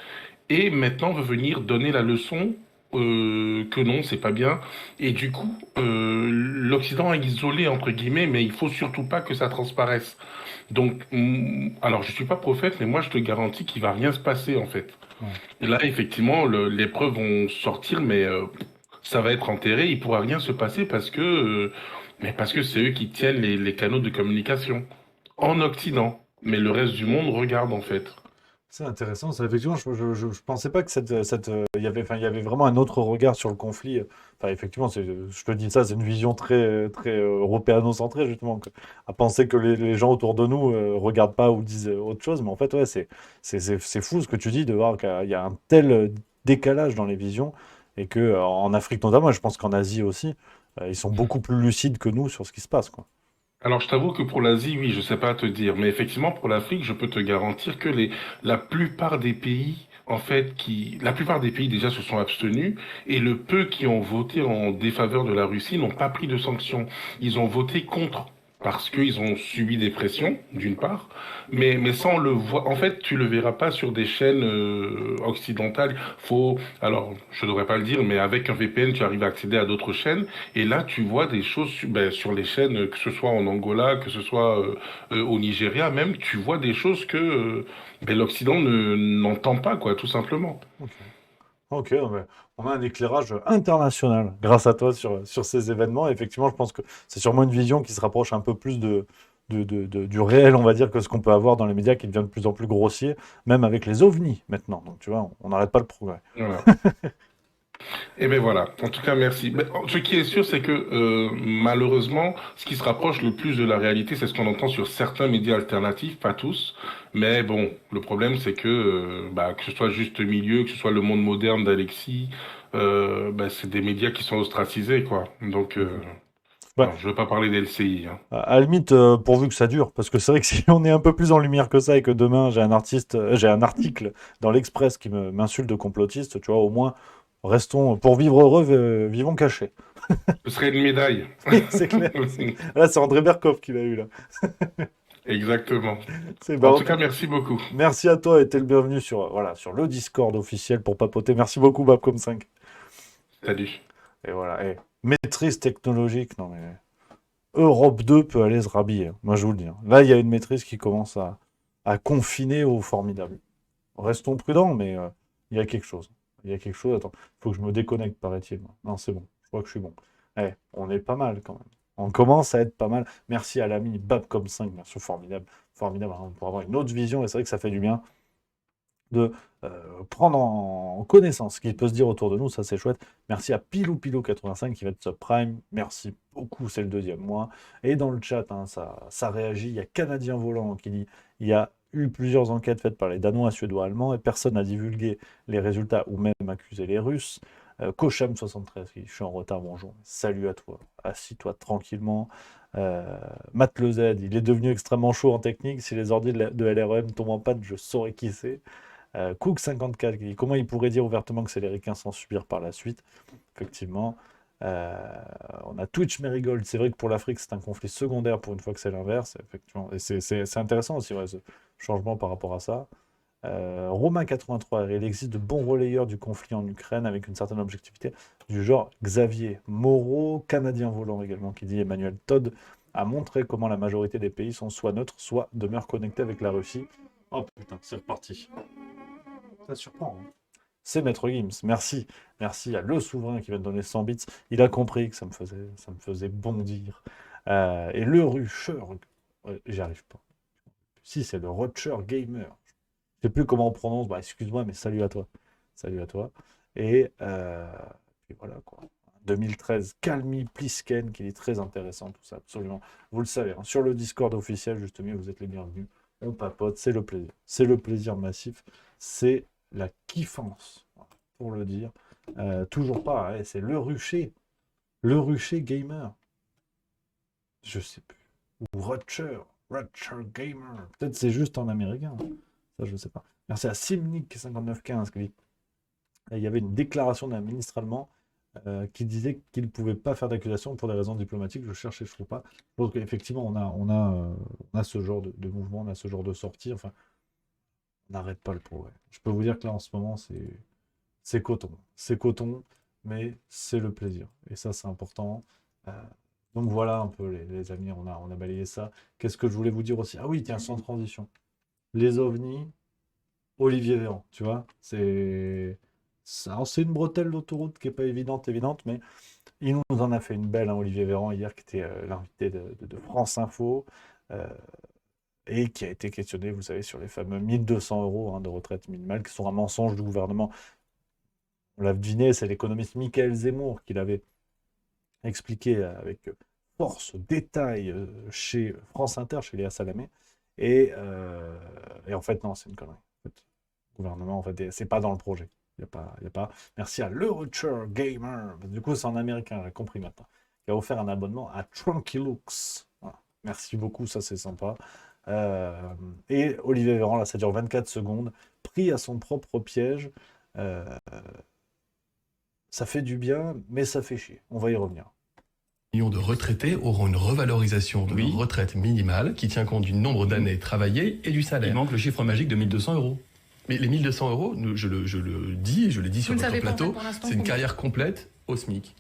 et maintenant veut venir donner la leçon que non, c'est pas bien. Et du coup, l'Occident est isolé, entre guillemets, mais il faut surtout pas que ça transparaisse. Donc, alors je suis pas prophète, mais moi je te garantis qu'il va rien se passer, en fait. ouais. Et là, effectivement, les preuves vont sortir, mais ça va être enterré, il pourra rien se passer parce que c'est eux qui tiennent les canaux de communication en Occident. Mais le reste du monde regarde en fait. C'est intéressant, ça, effectivement, je pensais pas que il y avait vraiment un autre regard sur le conflit. Enfin, effectivement, je te dis ça, c'est une vision très, très européano-centrée, justement, à penser que les gens autour de nous regardent pas ou disent autre chose. Mais en fait, ouais, c'est fou ce que tu dis de voir qu'il y a un tel décalage dans les visions et que en Afrique notamment, et je pense qu'en Asie aussi, ils sont beaucoup plus lucides que nous sur ce qui se passe, quoi. Alors je t'avoue que pour l'Asie, oui, je sais pas te dire, mais effectivement pour l'Afrique, je peux te garantir que la plupart des pays, en fait, la plupart des pays déjà se sont abstenus et le peu qui ont voté en défaveur de la Russie n'ont pas pris de sanctions. Ils ont voté contre. Parce qu'ils ont subi des pressions, d'une part, mais sans le voir. En fait, tu le verras pas sur des chaînes occidentales. Alors, je devrais pas le dire, mais avec un VPN, tu arrives à accéder à d'autres chaînes. Et là, tu vois des choses sur les chaînes, que ce soit en Angola, que ce soit au Nigeria même, tu vois des choses que l'Occident n'entend pas, quoi, tout simplement. Ok. Ok, non, mais on a un éclairage international grâce à toi sur ces événements. Effectivement, je pense que c'est sûrement une vision qui se rapproche un peu plus du réel, on va dire, que ce qu'on peut avoir dans les médias qui devient de plus en plus grossier, même avec les ovnis maintenant. Donc, tu vois, on n'arrête pas le progrès. Voilà. Eh bien voilà, en tout cas merci. Mais, ce qui est sûr, c'est que malheureusement, ce qui se rapproche le plus de la réalité, c'est ce qu'on entend sur certains médias alternatifs, pas tous. Mais bon, le problème, c'est que ce soit Juste Milieu, que ce soit Le Monde Moderne d'Alexis, c'est des médias qui sont ostracisés, quoi. Donc, Ouais, alors, je veux pas parler d'LCI, hein. à la limite, pourvu que ça dure, parce que c'est vrai que si on est un peu plus en lumière que ça et que demain j'ai un article dans l'Express qui m'insulte de complotiste, tu vois, au moins, restons, pour vivre heureux, vivons cachés. Ce serait une médaille. Oui, c'est clair. Là, c'est André Berkoff qui l'a eu, là. Exactement. C'est bah, En en tout tout cas, merci beaucoup. merci à toi et t'es le bienvenu voilà, sur le Discord officiel pour papoter. Merci beaucoup, Babcom5. Salut. Et voilà. Et maîtrise technologique, non mais Europe 2 peut aller se rhabiller, hein. Moi je vous le dis, hein. Là, il y a une maîtrise qui commence à confiner au formidable. Restons prudents, mais il y a quelque chose. Il y a quelque chose. Attends, il faut que je me déconnecte, paraît-il. Non, c'est bon. Je crois que je suis bon. On est pas mal quand même. On commence à être pas mal. Merci à l'ami Babcom5, merci, formidable. Formidable, hein, pour avoir une autre vision, et c'est vrai que ça fait du bien de prendre en connaissance ce qui peut se dire autour de nous, ça c'est chouette. Merci à Pilou85 qui va être subprime, merci beaucoup, c'est le deuxième mois. Et dans le chat, hein, ça réagit, il y a Canadien Volant qui dit, il y a eu plusieurs enquêtes faites par les Danois, Suédois, Allemands, et personne n'a divulgué les résultats ou même accusé les Russes. Kocham73 qui dit, je suis en retard, bonjour, salut à toi, assis-toi tranquillement. Matt Le Z, il est devenu extrêmement chaud en technique, si les ordi de LREM tombent en panne, je saurais qui c'est. Cook54 qui dit comment il pourrait dire ouvertement que c'est les ricains sans subir par la suite. Effectivement. On a Twitch Marigold. C'est vrai que pour l'Afrique, c'est un conflit secondaire pour une fois que c'est l'inverse. Effectivement. Et c'est intéressant aussi, ouais, ce changement par rapport à ça. Romain 83, il existe de bons relayeurs du conflit en Ukraine avec une certaine objectivité, du genre Xavier Moreau, Canadien volant également, qui dit Emmanuel Todd a montré comment la majorité des pays sont soit neutres, soit demeurent connectés avec la Russie. Oh putain, c'est reparti. Ça surprend, hein. C'est Maître Gims, merci. Merci à Le Souverain qui vient de donner 100 bits. Il a compris que ça me faisait bondir. Et le Rusher, ouais, j'y arrive pas. Si, c'est le Rocher Gamer. Je sais plus comment on prononce, bah excuse-moi, mais salut à toi. Salut à toi. Et voilà quoi. 2013, Calmi Plisken, qui est très intéressant, tout ça, absolument. Vous le savez, hein, sur le Discord officiel, justement, vous êtes les bienvenus. On papote, c'est le plaisir. C'est le plaisir massif. C'est la kiffance, voilà, pour le dire. Toujours pas, ouais, c'est le rucher. Le rucher gamer. Je sais plus. Ou Rocher Gamer. Peut-être c'est juste en américain, hein. Ça, je sais pas. Merci à Simnik5915 qui dit il y avait une déclaration d'un ministre allemand qui disait qu'il ne pouvait pas faire d'accusation pour des raisons diplomatiques. Je cherche et je ne trouve pas. Je pense qu'effectivement, on a ce genre de mouvement, on a ce genre de sortie. Enfin, on n'arrête pas le progrès. Je peux vous dire que là, en ce moment, c'est coton. C'est coton, mais c'est le plaisir. Et ça, c'est important. Euh, donc voilà un peu, les amis, on a balayé ça. Qu'est-ce que je voulais vous dire aussi? Ah oui, tiens, sans transition. Les ovnis, Olivier Véran, tu vois, c'est une bretelle d'autoroute qui n'est pas évidente, mais il nous en a fait une belle, hein, Olivier Véran, hier, qui était l'invité de France Info, euh, et qui a été questionné, vous savez, sur les fameux 1200 euros, hein, de retraite minimale, qui sont un mensonge du gouvernement. On l'a deviné, c'est l'économiste Michael Zemmour qui l'avait expliqué avec force, détail, chez France Inter, chez Léa Salamé, et en fait, non, c'est une connerie. En fait, le gouvernement, en fait, c'est pas dans le projet. Il y a pas. Merci à Le Rocher Gamer. Du coup, c'est en américain, j'ai compris maintenant. Qui a offert un abonnement à Trunkylux. Voilà. Merci beaucoup, ça c'est sympa. Et Olivier Véran, là, ça dure 24 secondes. Pris à son propre piège. Euh, Ça fait du bien, mais ça fait chier. On va y revenir. Millions de retraités auront une revalorisation de leur retraite minimale qui tient compte du nombre d'années travaillées et du salaire. Il manque le chiffre magique de 1200 euros. Mais les 1200 euros, je le dis et je l'ai dit sur votre plateau, c'est une carrière complète au SMIC.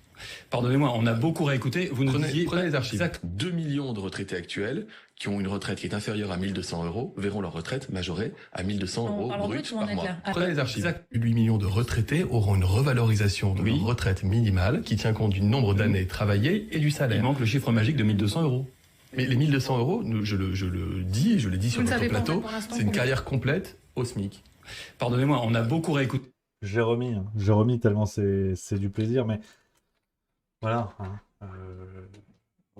Pardonnez-moi, on a beaucoup réécouté. Vous nous disiez... Prenez les archives. Exact. 2 millions de retraités actuels qui ont une retraite qui est inférieure à 1200 euros verront leur retraite majorée à 1200 euros brut par mois. Prenez les archives. Exact. 8 millions de retraités auront une revalorisation de leur retraite minimale qui tient compte du nombre d'années travaillées et du salaire. Il manque le chiffre magique de 1200 euros. Mais les 1200 euros, je le dis et je l'ai dit sur votre plateau, c'est une carrière complète au SMIC. Pardonnez-moi, on a beaucoup réécouté. J'ai remis tellement c'est du plaisir, mais voilà, hein,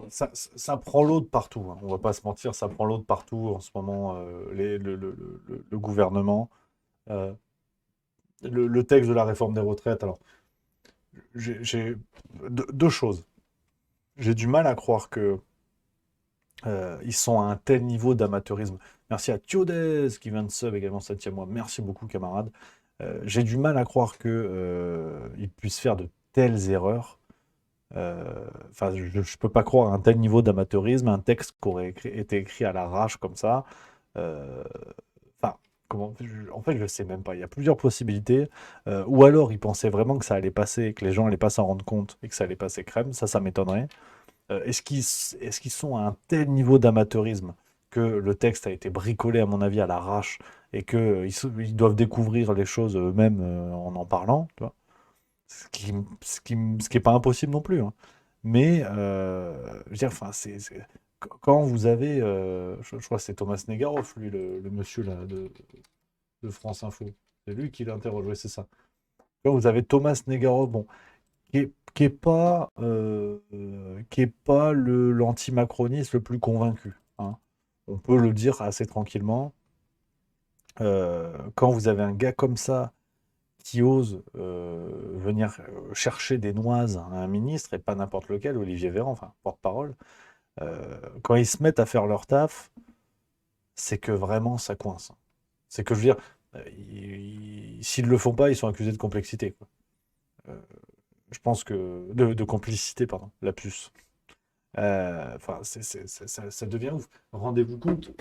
ça prend l'eau de partout, hein. On va pas se mentir, ça prend l'eau de partout en ce moment, le gouvernement. Euh, le texte de la réforme des retraites, alors, j'ai deux choses. J'ai du mal à croire que ils sont à un tel niveau d'amateurisme. Merci à Thiodez qui vient de sub également 7e mois. Merci beaucoup, camarade. J'ai du mal à croire que ils puissent faire de telles erreurs. Enfin, je ne peux pas croire à un tel niveau d'amateurisme, un texte qui aurait été écrit à l'arrache comme ça. Euh, Enfin, en fait, je ne sais même pas. Il y a plusieurs possibilités. Ou alors, ils pensaient vraiment que ça allait passer, que les gens n'allaient pas s'en rendre compte et que ça allait passer crème. Ça m'étonnerait. Est-ce qu'ils sont à un tel niveau d'amateurisme que le texte a été bricolé, à mon avis, à l'arrache et qu'ils doivent découvrir les choses eux-mêmes en parlant, tu vois? Ce qui est pas impossible non plus, hein. Mais, je veux dire, enfin, quand vous avez, je crois que c'est Thomas Negaroff, lui, le monsieur là, de France Info. C'est lui qui l'interroge, oui, c'est ça. Quand vous avez Thomas Negaroff, bon, qui est pas, l'anti-macroniste le plus convaincu, hein. On peut le dire assez tranquillement. Quand vous avez un gars comme ça qui ose venir chercher des noises à un ministre, et pas n'importe lequel, Olivier Véran, enfin, porte-parole, quand ils se mettent à faire leur taf, c'est que vraiment ça coince. C'est que, je veux dire, s'ils ne le font pas, ils sont accusés de complexité, quoi. Je pense que... De complicité, pardon, lapsus. Enfin, ça devient ouf. Rendez-vous compte,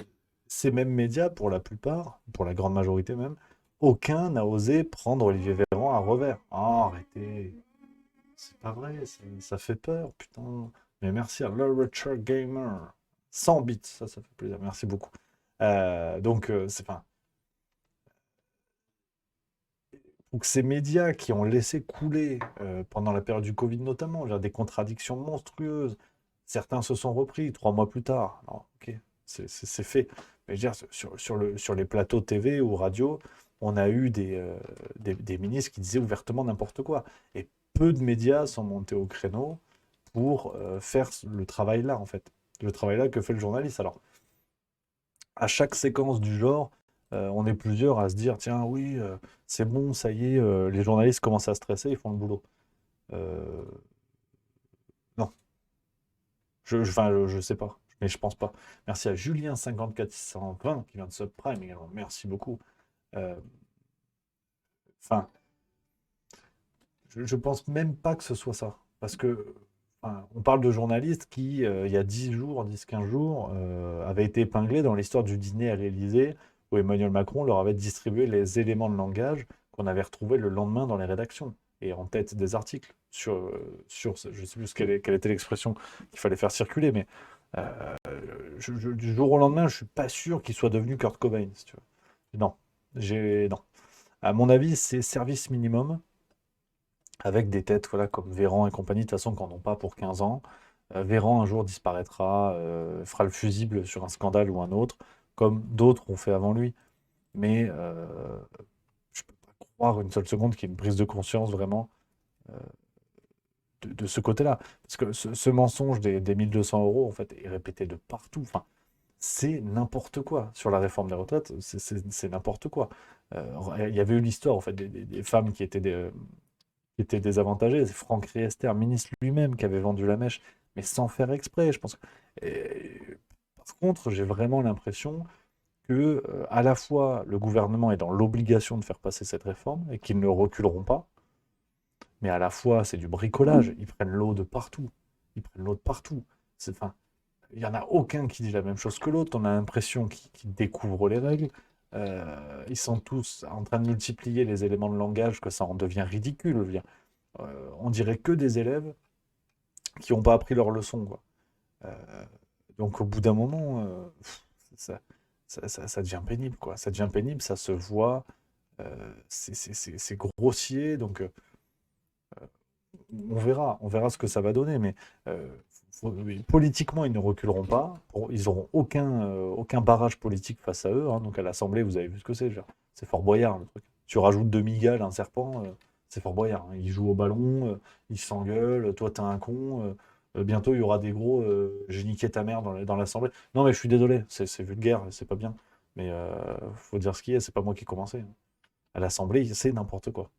ces mêmes médias, pour la plupart, pour la grande majorité même, aucun n'a osé prendre Olivier Véran à revers. Oh, arrêtez, c'est pas vrai, ça fait peur, putain. Mais merci à Le Richard Gamer. 100 bits, ça fait plaisir, merci beaucoup. C'est pas. Donc ces médias qui ont laissé couler pendant la période du Covid notamment, je veux dire, des contradictions monstrueuses. Certains se sont repris 3 mois plus tard. Alors, ok, c'est fait. Mais je veux dire, sur les plateaux TV ou radio, on a eu des ministres qui disaient ouvertement n'importe quoi. Et peu de médias sont montés au créneau pour faire le travail là, en fait. Le travail là que fait le journaliste. Alors, à chaque séquence du genre, on est plusieurs à se dire, tiens, oui, c'est bon, ça y est, les journalistes commencent à stresser, ils font le boulot. Euh, non, je sais pas, mais je pense pas. Merci à Julien54620 qui vient de subprime également. Merci beaucoup. Euh, Enfin, je pense même pas que ce soit ça. Parce que on parle de journalistes qui, il y a 10 jours, 10-15 jours, avaient été épinglés dans l'histoire du dîner à l'Élysée, où Emmanuel Macron leur avait distribué les éléments de langage qu'on avait retrouvés le lendemain dans les rédactions et en tête des articles je ne sais plus quelle était l'expression qu'il fallait faire circuler, mais du jour au lendemain, je suis pas sûr qu'il soit devenu Kurt Cobain, si tu veux. Non, non. À mon avis, c'est service minimum avec des têtes voilà, comme Véran et compagnie, de toute façon, qui n'en ont pas pour 15 ans. Véran, un jour, disparaîtra, fera le fusible sur un scandale ou un autre, comme d'autres ont fait avant lui. Mais je ne peux pas croire une seule seconde qu'il y ait une prise de conscience vraiment euh, de ce côté-là. Parce que ce mensonge des 1200 euros, en fait, est répété de partout. Enfin, c'est n'importe quoi. Sur la réforme des retraites, c'est n'importe quoi. Il y avait eu l'histoire, en fait, des femmes qui étaient désavantagées. C'est Franck Riester, ministre lui-même, qui avait vendu la mèche, mais sans faire exprès, je pense. Et, par contre, j'ai vraiment l'impression que, à la fois, le gouvernement est dans l'obligation de faire passer cette réforme et qu'ils ne reculeront pas, mais à la fois, c'est du bricolage. Ils prennent l'eau de partout. Ils prennent l'eau de partout. Enfin, il n'y en a aucun qui dit la même chose que l'autre. On a l'impression qu'ils découvrent les règles. Ils sont tous en train de multiplier les éléments de langage, que ça en devient ridicule. Je veux dire. On dirait que des élèves qui n'ont pas appris leur leçon, quoi. Donc au bout d'un moment, ça, ça devient pénible, quoi. Ça devient pénible, ça se voit, c'est grossier, donc on verra ce que ça va donner, mais oui, politiquement, ils ne reculeront pas. Ils n'auront aucun barrage politique face à eux, hein. Donc à l'Assemblée, vous avez vu ce que c'est. C'est Fort Boyard, le truc. Tu rajoutes 2 migales, un serpent, c'est Fort Boyard, hein. Ils jouent au ballon, ils s'engueulent, toi t'es un con. Bientôt, il y aura des gros j'ai niqué ta mère dans l'Assemblée. Non, mais je suis désolé, c'est vulgaire, c'est pas bien. Mais faut dire ce qui est, c'est pas moi qui ai commencé, hein. À l'Assemblée, c'est n'importe quoi.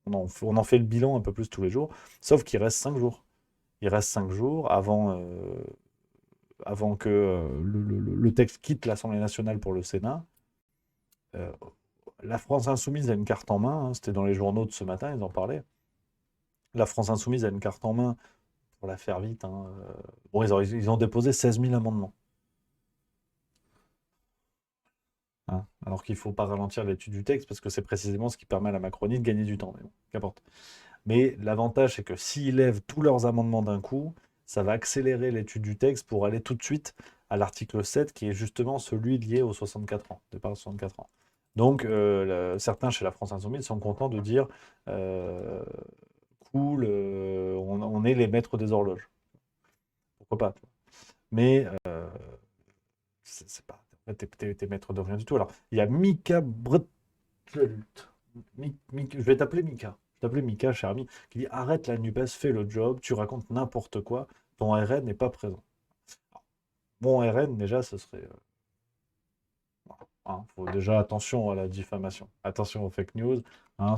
On en fait le bilan un peu plus tous les jours, sauf qu'il reste 5 jours. Il reste 5 jours avant que le texte quitte l'Assemblée nationale pour le Sénat. Euh, la France insoumise a une carte en main, hein. C'était dans les journaux de ce matin, ils en parlaient. La France insoumise a une carte en main, pour la faire vite, hein. Bon, ils ont déposé 16 000 amendements, hein. Alors qu'il ne faut pas ralentir l'étude du texte, parce que c'est précisément ce qui permet à la Macronie de gagner du temps. Mais bon, qu'importe. Mais l'avantage, c'est que s'ils lèvent tous leurs amendements d'un coup, ça va accélérer l'étude du texte pour aller tout de suite à l'article 7, qui est justement celui lié aux 64 ans, départ aux 64 ans. Donc, certains chez la France Insoumise sont contents de dire euh, cool, on est les maîtres des horloges. Pourquoi pas, tu vois. Mais c'est pas. T'es maître de rien du tout. Alors, il y a Mika Brettelt. Je vais t'appeler Mika. Je vais t'appeler Mika, cher ami, qui dit arrête la NUPES, fais le job, tu racontes n'importe quoi, ton RN n'est pas présent. Alors, mon RN, déjà, ce serait. Voilà, hein, faut déjà attention à la diffamation, attention aux fake news, hein.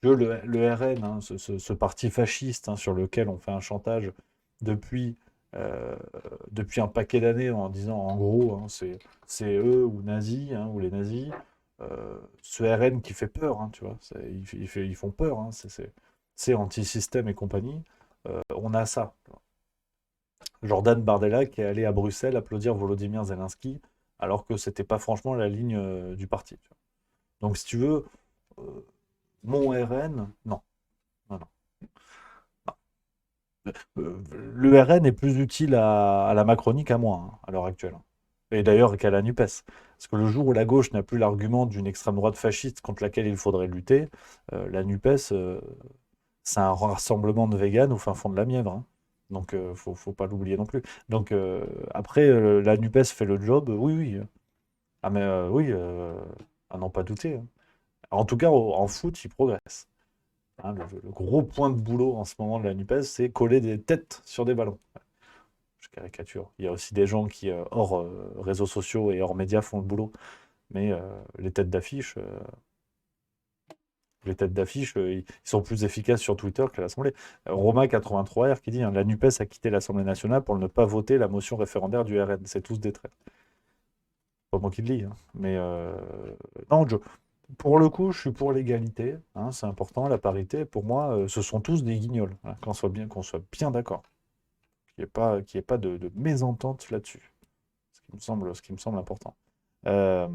Le RN, hein, ce parti fasciste, hein, sur lequel on fait un chantage depuis, euh, depuis un paquet d'années en disant en gros, hein, c'est eux ou nazis, hein, ou les nazis. Ce RN qui fait peur, hein, tu vois, ils font peur, hein, c'est anti-système et compagnie. On a ça. Jordan Bardella qui est allé à Bruxelles applaudir Volodymyr Zelensky alors que c'était pas franchement la ligne du parti. Donc, si tu veux, euh, mon RN, non. Non, non. Le RN est plus utile à la Macronie qu'à moi, hein, à l'heure actuelle. Et d'ailleurs qu'à la NUPES. Parce que le jour où la gauche n'a plus l'argument d'une extrême droite fasciste contre laquelle il faudrait lutter, la NUPES, c'est un rassemblement de véganes au fin fond de la Mièvre, hein. Donc, faut pas l'oublier non plus. Donc, après, la NUPES fait le job, oui, oui. Ah, mais oui, à n'en pas douter, hein. En tout cas, en foot, il progresse. Hein, le gros point de boulot en ce moment de la NUPES, c'est coller des têtes sur des ballons. Je caricature. Il y a aussi des gens qui, hors réseaux sociaux et hors médias, font le boulot. Mais les têtes d'affiche, ils sont plus efficaces sur Twitter que l'Assemblée. Roma83R qui dit hein, la NUPES a quitté l'Assemblée nationale pour ne pas voter la motion référendaire du RN. C'est tous des traîtres. Pas moi qui le dis, hein. Mais non, pour le coup, je suis pour l'égalité, hein, c'est important, la parité. Pour moi, ce sont tous des guignols, hein, qu'on soit bien d'accord. Qu'il y ait pas de mésentente là-dessus. Ce qui me semble important. Euh,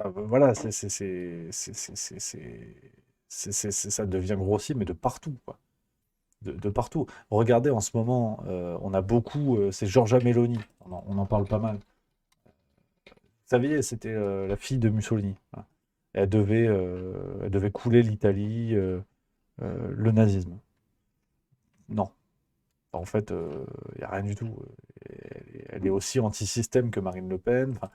voilà, ça devient grossier, mais de partout, quoi. De partout. Regardez, en ce moment, on a beaucoup, c'est Giorgia Meloni, on en parle pas mal. Vous saviez, c'était la fille de Mussolini. Voilà. Elle devait couler l'Italie, le nazisme. Non. En fait, il n'y a rien du tout. Elle est aussi anti-système que Marine Le Pen. Enfin,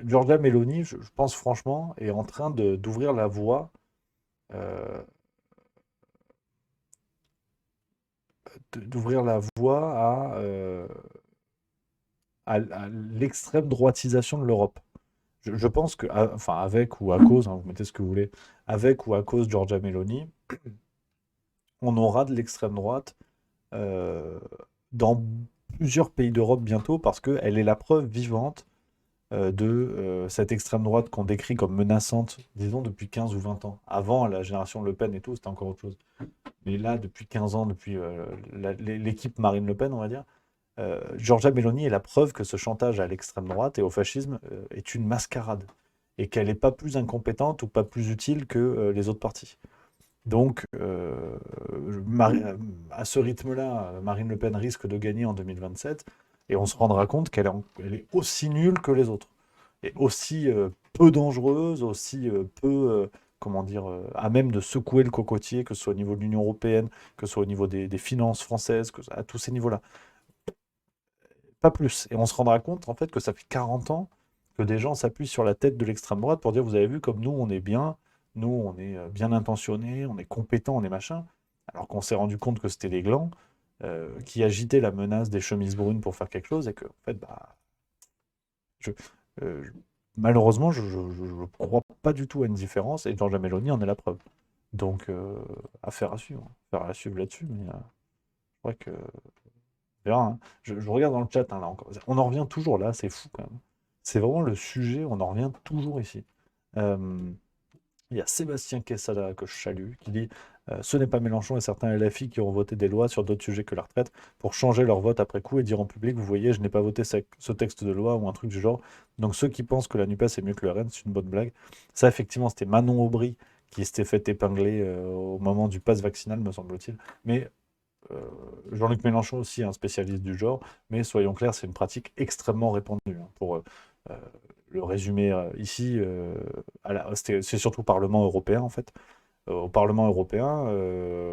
Giorgia Meloni, je pense franchement, est en train d'ouvrir la voie, euh, à l'extrême droitisation de l'Europe. Je pense que, enfin, avec ou à cause, hein, vous mettez ce que vous voulez, avec ou à cause de Giorgia Meloni, on aura de l'extrême droite euh, dans plusieurs pays d'Europe bientôt parce qu'elle est la preuve vivante de cette extrême droite qu'on décrit comme menaçante, disons, depuis 15 ou 20 ans. Avant, la génération Le Pen et tout, c'était encore autre chose. Mais là, depuis 15 ans, depuis l'équipe Marine Le Pen, on va dire, Giorgia Meloni est la preuve que ce chantage à l'extrême droite et au fascisme est une mascarade et qu'elle n'est pas plus incompétente ou pas plus utile que les autres partis. Donc, à ce rythme-là, Marine Le Pen risque de gagner en 2027 et on se rendra compte elle est aussi nulle que les autres et aussi peu dangereuse, aussi peu, comment dire, à même de secouer le cocotier, que ce soit au niveau de l'Union européenne, que ce soit au niveau des finances françaises, à tous ces niveaux-là. Pas plus. Et on se rendra compte, en fait, que ça fait 40 ans que des gens s'appuient sur la tête de l'extrême droite pour dire, vous avez vu, comme nous, on est bien, nous, on est bien intentionnés, on est compétents, on est machin, alors qu'on s'est rendu compte que c'était des glands qui agitaient la menace des chemises brunes pour faire quelque chose, et que, en fait, bah, je, euh, je- malheureusement, je ne crois pas du tout à une différence, et Giorgia Meloni en est la preuve. Donc, affaire à suivre. Affaire à suivre là-dessus, mais je crois que on verra, hein. Je regarde dans le chat, hein, là encore. On en revient toujours là, c'est fou quand même. C'est vraiment le sujet, on en revient toujours ici. Euh, Il y a Sébastien Quesada que je salue qui dit ce n'est pas Mélenchon et certains LFI qui ont voté des lois sur d'autres sujets que la retraite pour changer leur vote après coup et dire en public vous voyez, je n'ai pas voté ce texte de loi ou un truc du genre. Donc ceux qui pensent que la NUPES est mieux que le RN, c'est une bonne blague. Ça, effectivement, c'était Manon Aubry qui s'était fait épingler au moment du pass vaccinal, me semble-t-il. Mais euh, Jean-Luc Mélenchon aussi est un spécialiste du genre, mais soyons clairs, c'est une pratique extrêmement répandue, hein. Pour euh, le résumer ici, c'est surtout au Parlement européen en fait. Au Parlement européen,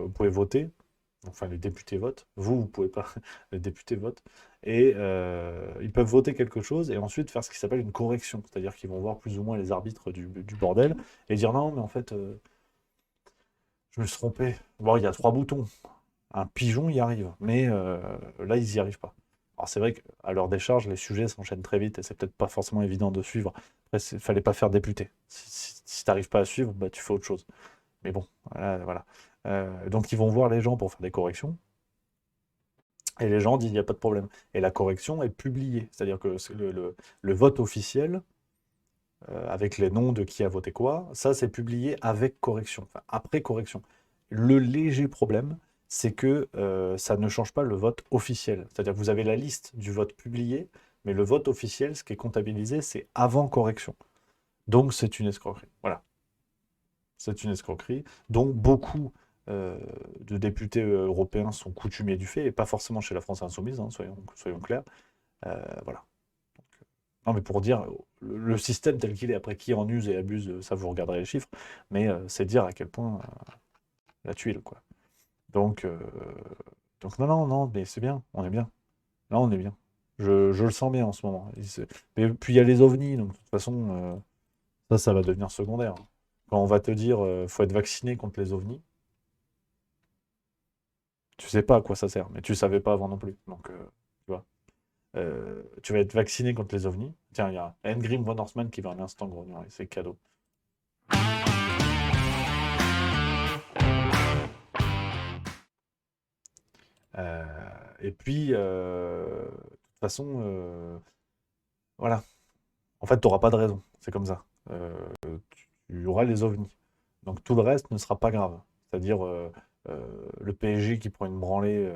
vous pouvez voter, enfin les députés votent, vous pouvez pas, les députés votent, et ils peuvent voter quelque chose et ensuite faire ce qui s'appelle une correction, c'est-à-dire qu'ils vont voir plus ou moins les arbitres du bordel et dire non, mais en fait, je me suis trompé. Bon, il y a 3 boutons. Un pigeon y arrive, mais là, ils n'y arrivent pas. Alors c'est vrai qu'à leur décharge, les sujets s'enchaînent très vite et c'est peut-être pas forcément évident de suivre. Après, il fallait pas faire député. Si tu n'arrives pas à suivre, bah, tu fais autre chose. Mais bon, voilà. Donc ils vont voir les gens pour faire des corrections. Et les gens disent, il n'y a pas de problème. Et la correction est publiée. C'est-à-dire que le vote officiel, avec les noms de qui a voté quoi, ça c'est publié avec correction, enfin après correction. Le léger problème, c'est que ça ne change pas le vote officiel. C'est-à-dire que vous avez la liste du vote publié, mais le vote officiel, ce qui est comptabilisé, c'est avant correction. Donc c'est une escroquerie. Voilà, c'est une escroquerie dont beaucoup de députés européens sont coutumiers du fait, et pas forcément chez la France Insoumise, hein, soyons clairs. Voilà. Non, mais pour dire, le système tel qu'il est, après qui en use et abuse, ça vous regarderez les chiffres, mais c'est dire à quel point la tuile, quoi. Donc, non, non, non, mais c'est bien, on est bien. Là, on est bien. Je le sens bien en ce moment. Mais puis il y a les ovnis, donc de toute façon, ça va devenir secondaire. Quand on va te dire, faut être vacciné contre les ovnis, tu sais pas à quoi ça sert, mais tu savais pas avant non plus. Donc, tu vois. Tu vas être vacciné contre les ovnis. Tiens, il y a Engrim Von Horseman qui va un instant grognon, et c'est cadeau. Et puis, de toute façon, voilà. En fait, tu n'auras pas de raison. C'est comme ça. Tu auras les ovnis. Donc tout le reste ne sera pas grave. C'est-à-dire le PSG qui prend une branlée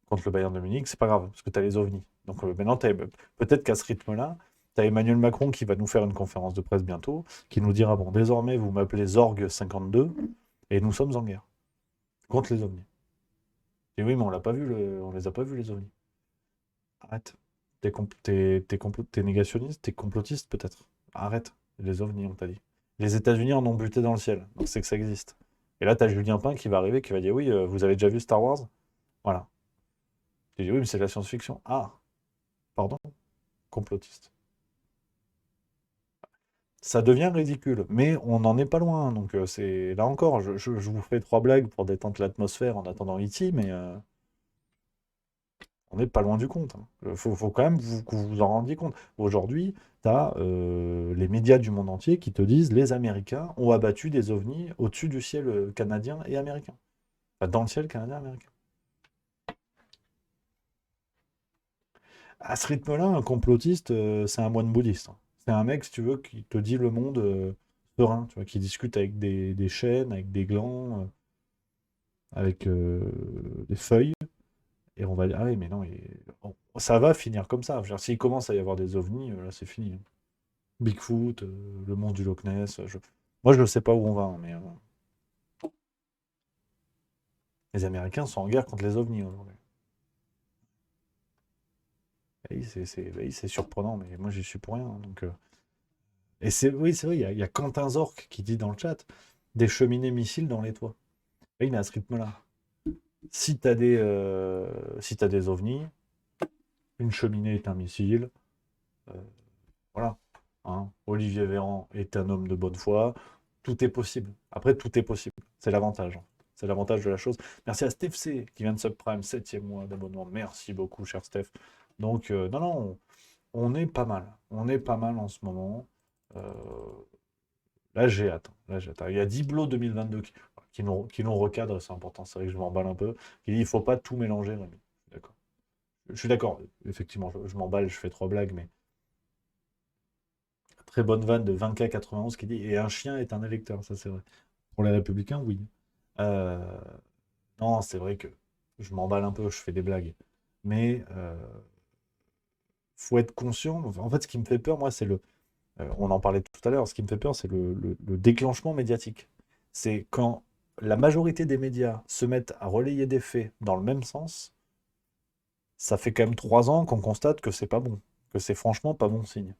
contre le Bayern de Munich, c'est pas grave, parce que tu as les ovnis. Donc maintenant, peut-être qu'à ce rythme-là, tu as Emmanuel Macron qui va nous faire une conférence de presse bientôt, qui nous dira, bon, désormais, vous m'appelez Zorg 52, et nous sommes en guerre contre les ovnis. Et oui, mais on l'a pas vu, on les a pas vus, les ovnis. Arrête. T'es négationniste, t'es complotiste peut-être. Arrête. Les ovnis, on t'a dit. Les États-Unis en ont buté dans le ciel, donc c'est que ça existe. Et là, t'as Julien Pain qui va arriver, qui va dire, oui, vous avez déjà vu Star Wars? Voilà. Tu dis, oui, mais c'est de la science-fiction. Ah, pardon, complotiste. Ça devient ridicule, mais on n'en est pas loin. Donc c'est là encore, je vous fais 3 blagues pour détendre l'atmosphère en attendant E.T., mais on n'est pas loin du compte. Faut quand même que vous vous en rendiez compte. Aujourd'hui, tu as les médias du monde entier qui te disent les Américains ont abattu des ovnis au-dessus du ciel canadien et américain. Enfin, dans le ciel canadien et américain. À ce rythme-là, un complotiste, c'est un moine bouddhiste, hein. C'est un mec, si tu veux, qui te dit le monde serein, tu vois, qui discute avec des chênes, avec des glands, avec des feuilles. Et on va dire, ah oui, mais non, ça va finir comme ça. Je veux dire, s'il commence à y avoir des ovnis, là, c'est fini. Bigfoot, le monstre du Loch Ness. Moi, je ne sais pas où on va, hein, mais les Américains sont en guerre contre les ovnis aujourd'hui. Oui, c'est surprenant, mais moi, j'y suis pour rien, hein, donc, et oui, c'est vrai, il y a Quentin Zorc qui dit dans le chat, des cheminées missiles dans les toits. Oui, mais à ce rythme-là, si t'as des ovnis, une cheminée est un missile. Voilà. Hein. Olivier Véran est un homme de bonne foi. Tout est possible. Après, tout est possible. C'est l'avantage, hein. C'est l'avantage de la chose. Merci à Steph C qui vient de subprime, 7e mois d'abonnement. Merci beaucoup, cher Steph. Donc, non, on est pas mal. On est pas mal en ce moment. Là, j'ai hâte. Là, j'ai hâte. Il y a Diblo 2022 qui nous recadre, c'est important. C'est vrai que je m'emballe un peu. Il dit, il faut pas tout mélanger, Rémi. D'accord. Je suis d'accord. Effectivement, je m'emballe, je fais 3 blagues, mais très bonne vanne de 20K91 qui dit et un chien est un électeur, ça c'est vrai. Pour les Républicains, oui. Euh, non, c'est vrai que je m'emballe un peu, je fais des blagues. Mais faut être conscient. En fait, ce qui me fait peur, moi, c'est on en parlait tout à l'heure, ce qui me fait peur, c'est le déclenchement médiatique. C'est quand la majorité des médias se mettent à relayer des faits dans le même sens, ça fait quand même 3 ans qu'on constate que c'est pas bon, que c'est franchement pas bon signe.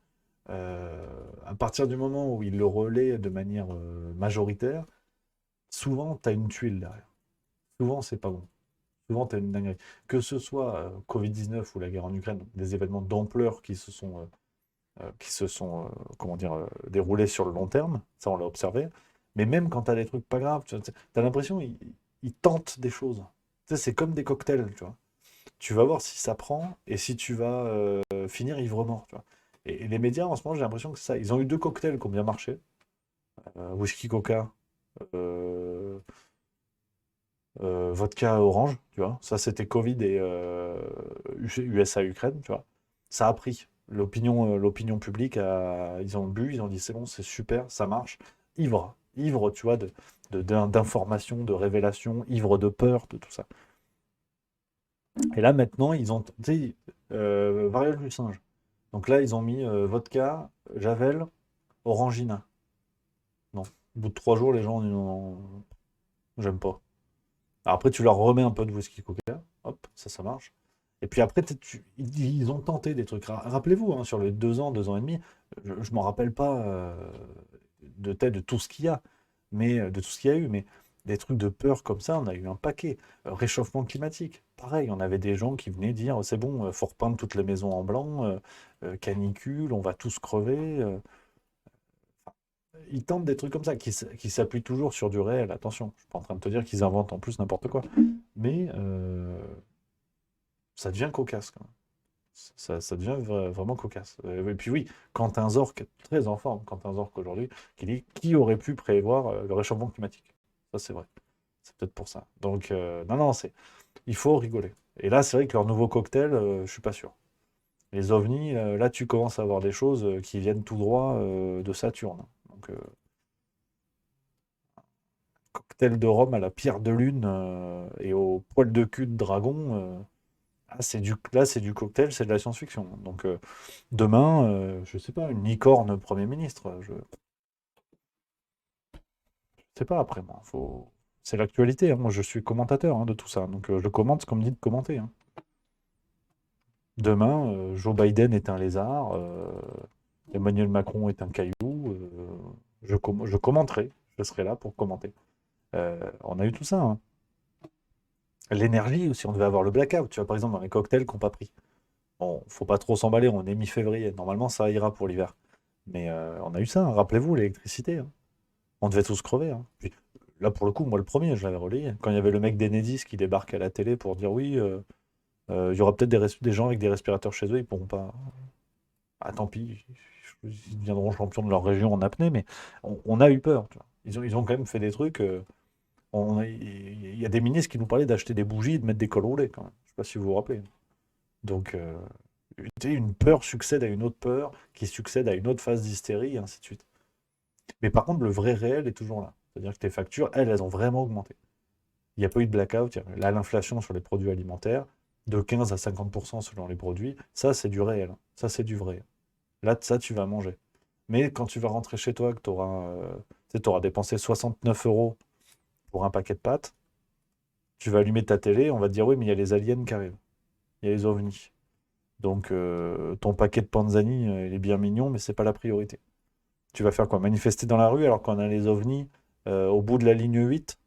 À partir du moment où ils le relaient de manière majoritaire, souvent tu as une tuile derrière. Souvent c'est pas bon. Souvent tu as une dinguerie. Que ce soit Covid-19 ou la guerre en Ukraine, donc des événements d'ampleur qui se sont comment dire, déroulés sur le long terme, ça on l'a observé. Mais même quand tu as des trucs pas graves, tu as l'impression qu'ils tentent des choses. Tu sais, c'est comme des cocktails, tu vois. Tu vas voir si ça prend et si tu vas finir ivre-mort, tu vois. Et les médias, en ce moment, j'ai l'impression que c'est ça. Ils ont eu 2 cocktails qui ont bien marché. Whisky Coca, euh, vodka orange, tu vois. Ça, c'était Covid et USA-Ukraine, tu vois. Ça a pris. L'opinion publique, ils ont bu, ils ont dit c'est bon, c'est super, ça marche. Ivre, tu vois, de d'informations, de révélations, ivres de peur, de tout ça. Et là, maintenant, ils ont tenté variole du singe. Donc là, ils ont mis vodka, Javel, Orangina. Non. Au bout de 3 jours, les gens disent non, j'aime pas. Alors après, tu leur remets un peu de whisky coca, hop, ça marche. Et puis après, ils ont tenté des trucs. Rappelez-vous, hein, sur les 2 ans et demi, je ne m'en rappelle pas de tout ce qu'il y a, mais de tout ce qu'il y a eu, mais des trucs de peur comme ça, on a eu un paquet. Réchauffement climatique, pareil, on avait des gens qui venaient dire c'est bon, faut repeindre toutes les maisons en blanc, canicule, on va tous crever. Ils tentent des trucs comme ça, qui s'appuient toujours sur du réel, attention. Je suis pas en train de te dire qu'ils inventent en plus n'importe quoi. Mais ça devient cocasse quand même. Ça devient vraiment cocasse. Et puis oui, Quentin Zorc, très en forme, Quentin Zorc aujourd'hui, qui dit qui aurait pu prévoir le réchauffement climatique. Ça c'est vrai. C'est peut-être pour ça. Donc non, il faut rigoler. Et là, c'est vrai que leur nouveau cocktail, je suis pas sûr. Les ovnis, là tu commences à avoir des choses qui viennent tout droit de Saturne. Donc cocktail de rhum à la pierre de lune et au poil de cul de dragon. Là, c'est du cocktail, c'est de la science-fiction. Donc demain, je sais pas, une licorne Premier ministre. Je sais pas après moi. C'est l'actualité, hein. Moi, je suis commentateur hein, de tout ça. Donc je commente ce qu'on me dit de commenter, hein. Demain, Joe Biden est un lézard, Emmanuel Macron est un caillou. Je commenterai. Je serai là pour commenter. On a eu tout ça, hein. L'énergie aussi, on devait avoir le blackout, tu vois, par exemple, dans les cocktails qu'on n'a pas pris. Bon, faut pas trop s'emballer, on est mi-février. Normalement, ça ira pour l'hiver. Mais on a eu ça, hein. Rappelez-vous, l'électricité, hein. On devait tous crever, hein. Puis, là, pour le coup, moi, le premier, je l'avais relayé. Quand il y avait le mec d'Enedis qui débarque à la télé pour dire oui, il y aura peut-être des gens avec des respirateurs chez eux, ils pourront pas. Ah, tant pis, ils deviendront champions de leur région en apnée, mais on a eu peur, tu vois. Ils ont quand même fait des trucs. Il y a des ministres qui nous parlaient d'acheter des bougies et de mettre des cols roulés, quand même. Je sais pas si vous vous rappelez. Donc, une peur succède à une autre peur, qui succède à une autre phase d'hystérie, et ainsi de suite. Mais par contre, le vrai réel est toujours là. C'est-à-dire que tes factures, elles ont vraiment augmenté. Il n'y a pas eu de blackout. Là, l'inflation sur les produits alimentaires, de 15 à 50% selon les produits, ça, c'est du réel. Ça, c'est du vrai. Là, ça, tu vas manger. Mais quand tu vas rentrer chez toi, que tu auras dépensé 69 euros pour un paquet de pâtes, tu vas allumer ta télé, on va te dire oui, mais il y a les aliens qui arrivent. Il y a les ovnis. Donc ton paquet de panzani, il est bien mignon, mais c'est pas la priorité. Tu vas faire quoi? Manifester dans la rue alors qu'on a les ovnis au bout de la ligne 8?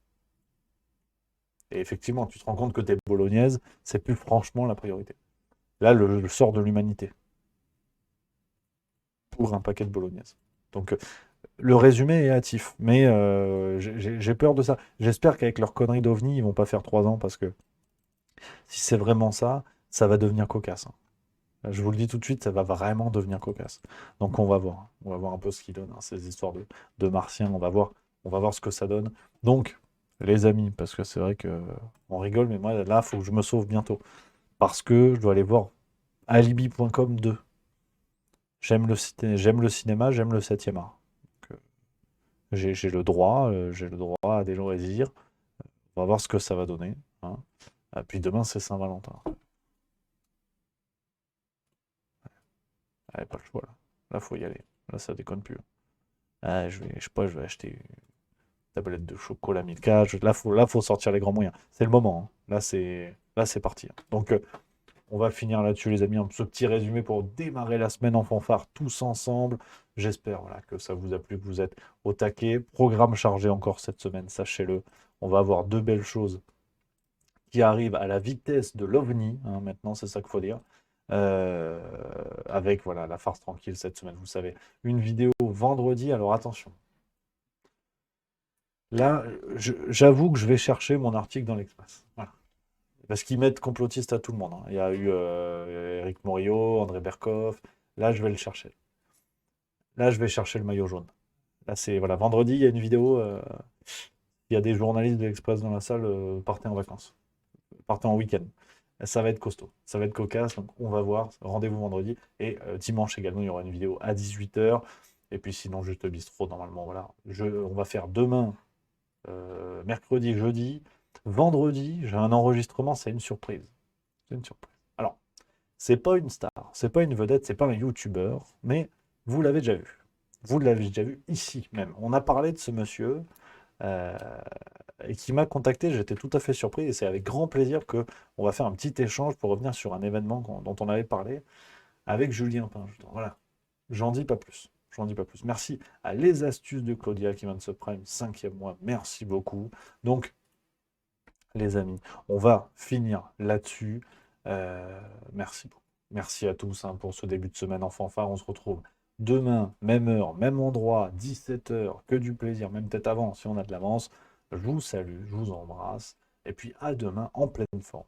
Et effectivement, tu te rends compte que tes bolognaises, c'est plus franchement la priorité. Là, le sort de l'humanité. Pour un paquet de bolognaises. Donc le résumé est hâtif, mais j'ai peur de ça. J'espère qu'avec leur connerie d'OVNI, ils vont pas faire 3 ans, parce que si c'est vraiment ça, ça va devenir cocasse, hein. Je vous le dis tout de suite, ça va vraiment devenir cocasse. Donc on va voir. Hein. On va voir un peu ce qu'ils donnent, hein, ces histoires de martiens. On va voir ce que ça donne. Donc, les amis, parce que c'est vrai que on rigole, mais moi, là, il faut que je me sauve bientôt. Parce que je dois aller voir alibi.com 2. J'aime le cinéma, j'aime le 7e art. Donc, j'ai le droit à des loisirs. On va voir ce que ça va donner, hein. Et puis demain, c'est Saint-Valentin. Pas le choix, là. Là, faut y aller. Là, ça déconne plus. Ah, je sais pas, je vais acheter une tablette de chocolat Milka. Là, faut sortir les grands moyens. C'est le moment, hein. Là, c'est parti, hein. Donc, on va finir là-dessus, les amis. Ce petit résumé pour démarrer la semaine en fanfare tous ensemble. J'espère voilà, que ça vous a plu, que vous êtes au taquet. Programme chargé encore cette semaine, sachez-le. On va avoir 2 belles choses qui arrivent à la vitesse de l'OVNI, hein, maintenant, c'est ça qu'il faut dire. Avec voilà, la farce tranquille cette semaine, vous savez. Une vidéo vendredi, alors attention. Là, j'avoue que je vais chercher mon article dans l'Express. Voilà. Parce qu'ils mettent complotiste à tout le monde, hein. Il y a eu Eric Morillo, André Berkoff. Là, je vais le chercher. Là, je vais chercher le maillot jaune. Là, c'est voilà, vendredi, il y a une vidéo. Il y a des journalistes de l'Express dans la salle. Partez en vacances. Partez en week-end. Ça va être costaud. Ça va être cocasse. Donc, on va voir. Rendez-vous vendredi. Et dimanche également, il y aura une vidéo à 18h. Et puis, sinon, juste le bistrot, normalement. Voilà. On va faire demain mercredi, jeudi. Vendredi, j'ai un enregistrement, c'est une surprise. C'est une surprise. Alors, c'est pas une star, c'est pas une vedette, c'est pas un YouTuber, mais vous l'avez déjà vu. Vous l'avez déjà vu ici même. On a parlé de ce monsieur euh, et qui m'a contacté, j'étais tout à fait surpris et c'est avec grand plaisir que on va faire un petit échange pour revenir sur un événement dont on avait parlé avec Julien Pinge. Voilà, j'en dis pas plus. J'en dis pas plus. Merci à Les Astuces de Claudia qui vient de se prime 5e mois. Merci beaucoup. Donc, les amis, on va finir là-dessus. Merci beaucoup. Merci à tous hein, pour ce début de semaine en fanfare. On se retrouve demain, même heure, même endroit, 17h. Que du plaisir, même peut-être avant si on a de l'avance. Je vous salue, je vous embrasse. Et puis à demain en pleine forme.